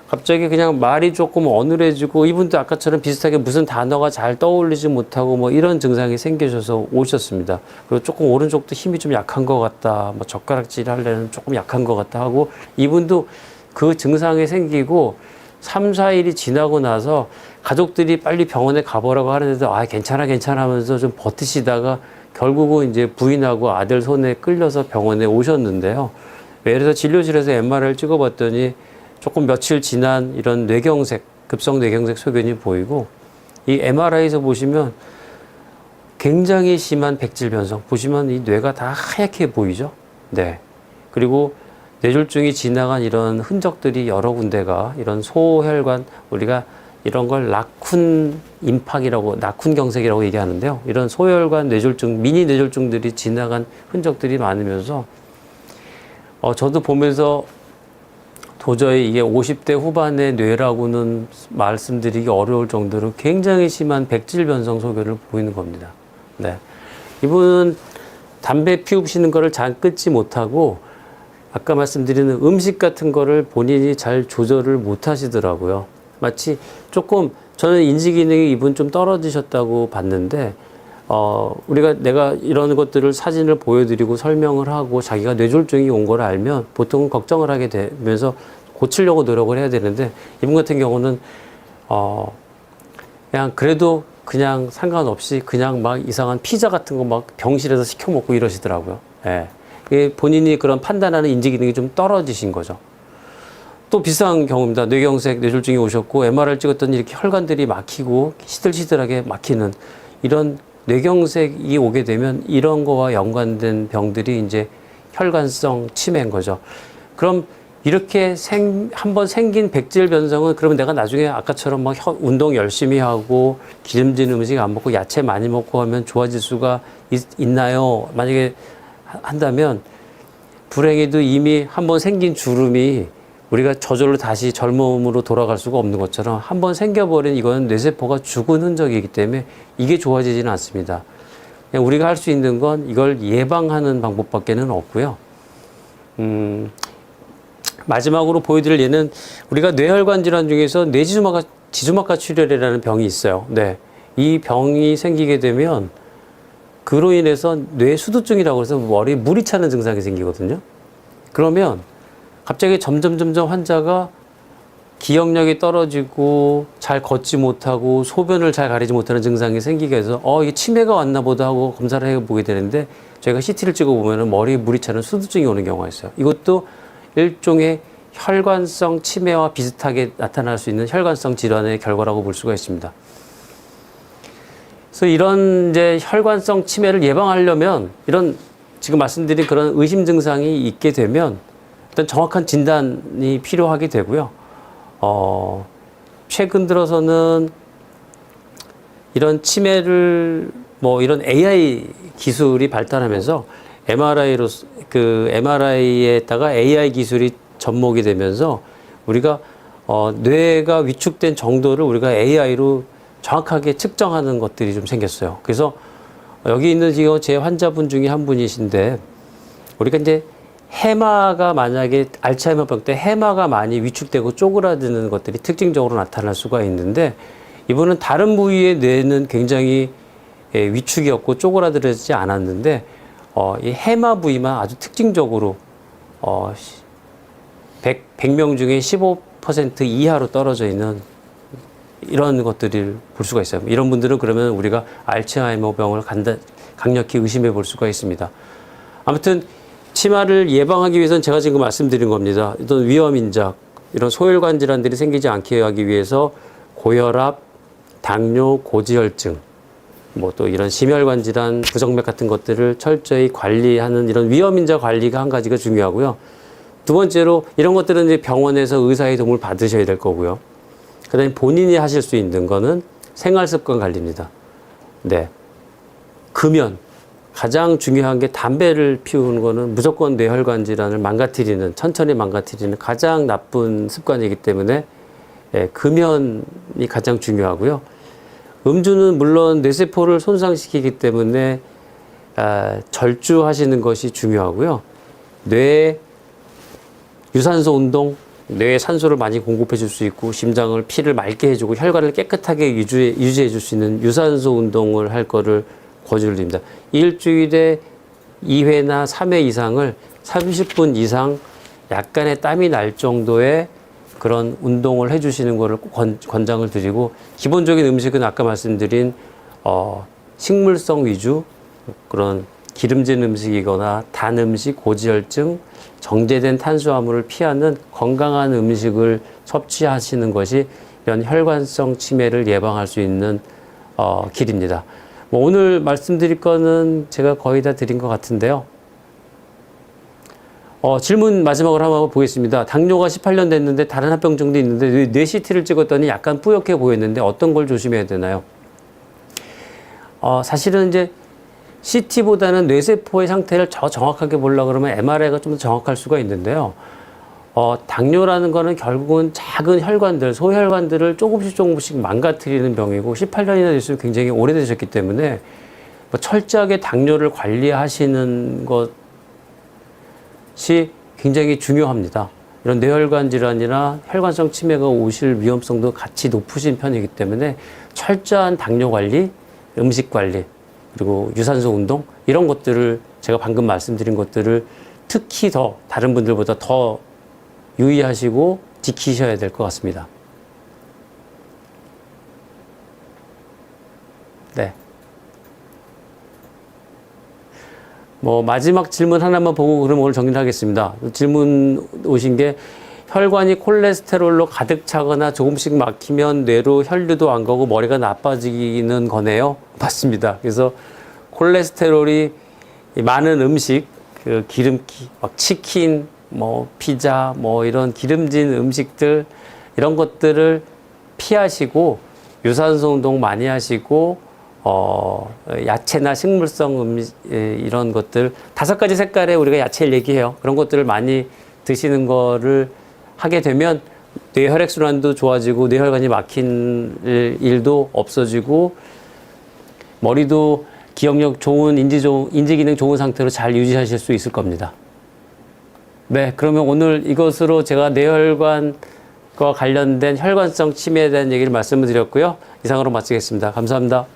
갑자기 그냥 말이 조금 어눌해지고 이분도 아까처럼 비슷하게 무슨 단어가 잘 떠올리지 못하고 뭐 이런 증상이 생기셔서 오셨습니다. 그리고 조금 오른쪽도 힘이 좀 약한 것 같다, 뭐 젓가락질 하려면 조금 약한 것 같다 하고 이분도 그 증상이 생기고 3, 4일이 지나고 나서 가족들이 빨리 병원에 가보라고 하는데도 괜찮아 하면서 좀 버티시다가 결국은 이제 부인하고 아들 손에 끌려서 병원에 오셨는데요. 그래서 진료실에서 MRI를 찍어봤더니 조금 며칠 지난 이런 뇌경색, 급성 뇌경색 소견이 보이고 이 MRI에서 보시면 굉장히 심한 백질 변성, 보시면 이 뇌가 다 하얗게 보이죠. 네. 그리고 뇌졸중이 지나간 이런 흔적들이 여러 군데가 이런 소혈관, 우리가 이런 걸 라쿤 임팍이라고, 라쿤 경색이라고 얘기하는데요. 이런 소혈관 뇌졸중, 미니 뇌졸중들이 지나간 흔적들이 많으면서 저도 보면서 도저히 이게 50대 후반의 뇌라고는 말씀드리기 어려울 정도로 굉장히 심한 백질 변성 소견을 보이는 겁니다. 네. 이분은 담배 피우시는 거를 잘 끊지 못하고 아까 말씀드리는 음식 같은 거를 본인이 잘 조절을 못 하시더라고요. 마치 조금 저는 인지 기능이 이분 좀 떨어지셨다고 봤는데 내가 이런 것들을 사진을 보여드리고 설명을 하고 자기가 뇌졸중이 온 걸 알면 보통은 걱정을 하게 되면서 고치려고 노력을 해야 되는데 이분 같은 경우는 그냥 그래도 그냥 상관없이 그냥 막 이상한 피자 같은 거 막 병실에서 시켜 먹고 이러시더라고요. 예. 본인이 그런 판단하는 인지 기능이 좀 떨어지신 거죠. 또 비슷한 경우입니다. 뇌경색, 뇌졸중이 오셨고 MRI를 찍었더니 이렇게 혈관들이 막히고 시들시들하게 막히는 이런 뇌경색이 오게 되면 이런 거와 연관된 병들이 이제 혈관성 치매인 거죠. 그럼 이렇게 한번 생긴 백질 변성은 그러면 내가 나중에 아까처럼 막 운동 열심히 하고 기름진 음식 안 먹고 야채 많이 먹고 하면 좋아질 수가 있나요? 만약에 한다면 불행히도 이미 한번 생긴 주름이 우리가 저절로 다시 젊음으로 돌아갈 수가 없는 것처럼 한번 생겨버린 이거는 뇌세포가 죽은 흔적이기 때문에 이게 좋아지지는 않습니다. 그냥 우리가 할 수 있는 건 이걸 예방하는 방법밖에는 없고요. 마지막으로 보여드릴 예는 우리가 뇌혈관 질환 중에서 지주막하 출혈이라는 병이 있어요. 네. 이 병이 생기게 되면 그로 인해서 뇌수두증이라고 해서 머리에 물이 차는 증상이 생기거든요. 그러면 갑자기 점점 환자가 기억력이 떨어지고 잘 걷지 못하고 소변을 잘 가리지 못하는 증상이 생기게 해서 이게 치매가 왔나 보다 하고 검사를 해보게 되는데 저희가 CT를 찍어보면 머리에 물이 차는 수두증이 오는 경우가 있어요. 이것도 일종의 혈관성 치매와 비슷하게 나타날 수 있는 혈관성 질환의 결과라고 볼 수가 있습니다. 그래서 이런 이제 혈관성 치매를 예방하려면 이런 지금 말씀드린 그런 의심 증상이 있게 되면 일단 정확한 진단이 필요하게 되고요. 최근 들어서는 이런 치매를 이런 AI 기술이 발달하면서 MRI에다가 AI 기술이 접목이 되면서 우리가 뇌가 위축된 정도를 우리가 AI로 정확하게 측정하는 것들이 좀 생겼어요. 그래서 여기 있는 지금 제 환자분 중에 한 분이신데 우리가 이제 해마가 만약에 알츠하이머병 때 해마가 많이 위축되고 쪼그라드는 것들이 특징적으로 나타날 수가 있는데 이분은 다른 부위의 뇌는 굉장히 위축이 없고 쪼그라들지 않았는데 이 해마 부위만 아주 특징적으로 100명 중에 15% 이하로 떨어져 있는 이런 것들을 볼 수가 있어요. 이런 분들은 그러면 우리가 알츠하이머병을 강력히 의심해 볼 수가 있습니다. 아무튼 치매를 예방하기 위해서는 제가 지금 말씀드린 겁니다. 어떤 위험 인작, 이런 소혈관 질환들이 생기지 않게 하기 위해서 고혈압, 당뇨, 고지혈증, 뭐 또 이런 심혈관 질환, 부정맥 같은 것들을 철저히 관리하는 이런 위험인자 관리가 한 가지가 중요하고요. 두 번째로 이런 것들은 이제 병원에서 의사의 도움을 받으셔야 될 거고요. 그다음에 본인이 하실 수 있는 거는 생활습관 관리입니다. 네. 금연. 가장 중요한 게 담배를 피우는 거는 무조건 뇌혈관 질환을 망가뜨리는, 천천히 망가뜨리는 가장 나쁜 습관이기 때문에 금연이 가장 중요하고요. 음주는 물론 뇌세포를 손상시키기 때문에 절주하시는 것이 중요하고요. 뇌 유산소 운동, 뇌에 산소를 많이 공급해 줄 수 있고 심장을 피를 맑게 해주고 혈관을 깨끗하게 유지해 줄 수 있는 유산소 운동을 할 거를 권유를 드립니다. 일주일에 2회나 3회 이상을 30분 이상 약간의 땀이 날 정도의 그런 운동을 해주시는 것을 권장을 드리고, 기본적인 음식은 아까 말씀드린 식물성 위주, 그런 기름진 음식이거나 단 음식, 고지혈증, 정제된 탄수화물을 피하는 건강한 음식을 섭취하시는 것이 이런 혈관성 치매를 예방할 수 있는 길입니다. 뭐 오늘 말씀드릴 거는 제가 거의 다 드린 것 같은데요. 질문 마지막으로 한번 보겠습니다. 당뇨가 18년 됐는데 다른 합병 정도 있는데 뇌 CT를 찍었더니 약간 뿌옇게 보였는데 어떤 걸 조심해야 되나요? 사실은 이제 CT보다는 뇌세포의 상태를 더 정확하게 보려고 그러면 MRI가 좀 더 정확할 수가 있는데요. 당뇨라는 거는 결국은 작은 혈관들, 소혈관들을 조금씩 망가뜨리는 병이고 18년이나 됐으면 굉장히 오래되셨기 때문에 뭐 철저하게 당뇨를 관리하시는 것이 굉장히 중요합니다. 이런 뇌혈관 질환이나 혈관성 치매가 오실 위험성도 같이 높으신 편이기 때문에 철저한 당뇨 관리, 음식 관리, 그리고 유산소 운동, 이런 것들을 제가 방금 말씀드린 것들을 특히 더 다른 분들보다 더 유의하시고 지키셔야 될 것 같습니다. 네. 뭐 마지막 질문 하나만 보고 그럼 오늘 정리를 하겠습니다. 질문 오신 게 혈관이 콜레스테롤로 가득 차거나 조금씩 막히면 뇌로 혈류도 안 가고 머리가 나빠지는 거네요. 맞습니다. 그래서 콜레스테롤이 많은 음식, 그 기름기, 막 치킨, 뭐 피자, 뭐 이런 기름진 음식들, 이런 것들을 피하시고 유산소 운동 많이 하시고 야채나 식물성 음식, 이런 것들 5가지 색깔의 우리가 야채를 얘기해요. 그런 것들을 많이 드시는 거를 하게 되면 뇌 혈액순환도 좋아지고 뇌혈관이 막힌 일도 없어지고 머리도 기억력 좋은, 인지 기능 좋은 상태로 잘 유지하실 수 있을 겁니다. 네, 그러면 오늘 이것으로 제가 뇌혈관과 관련된 혈관성 치매에 대한 얘기를 말씀을 드렸고요. 이상으로 마치겠습니다. 감사합니다.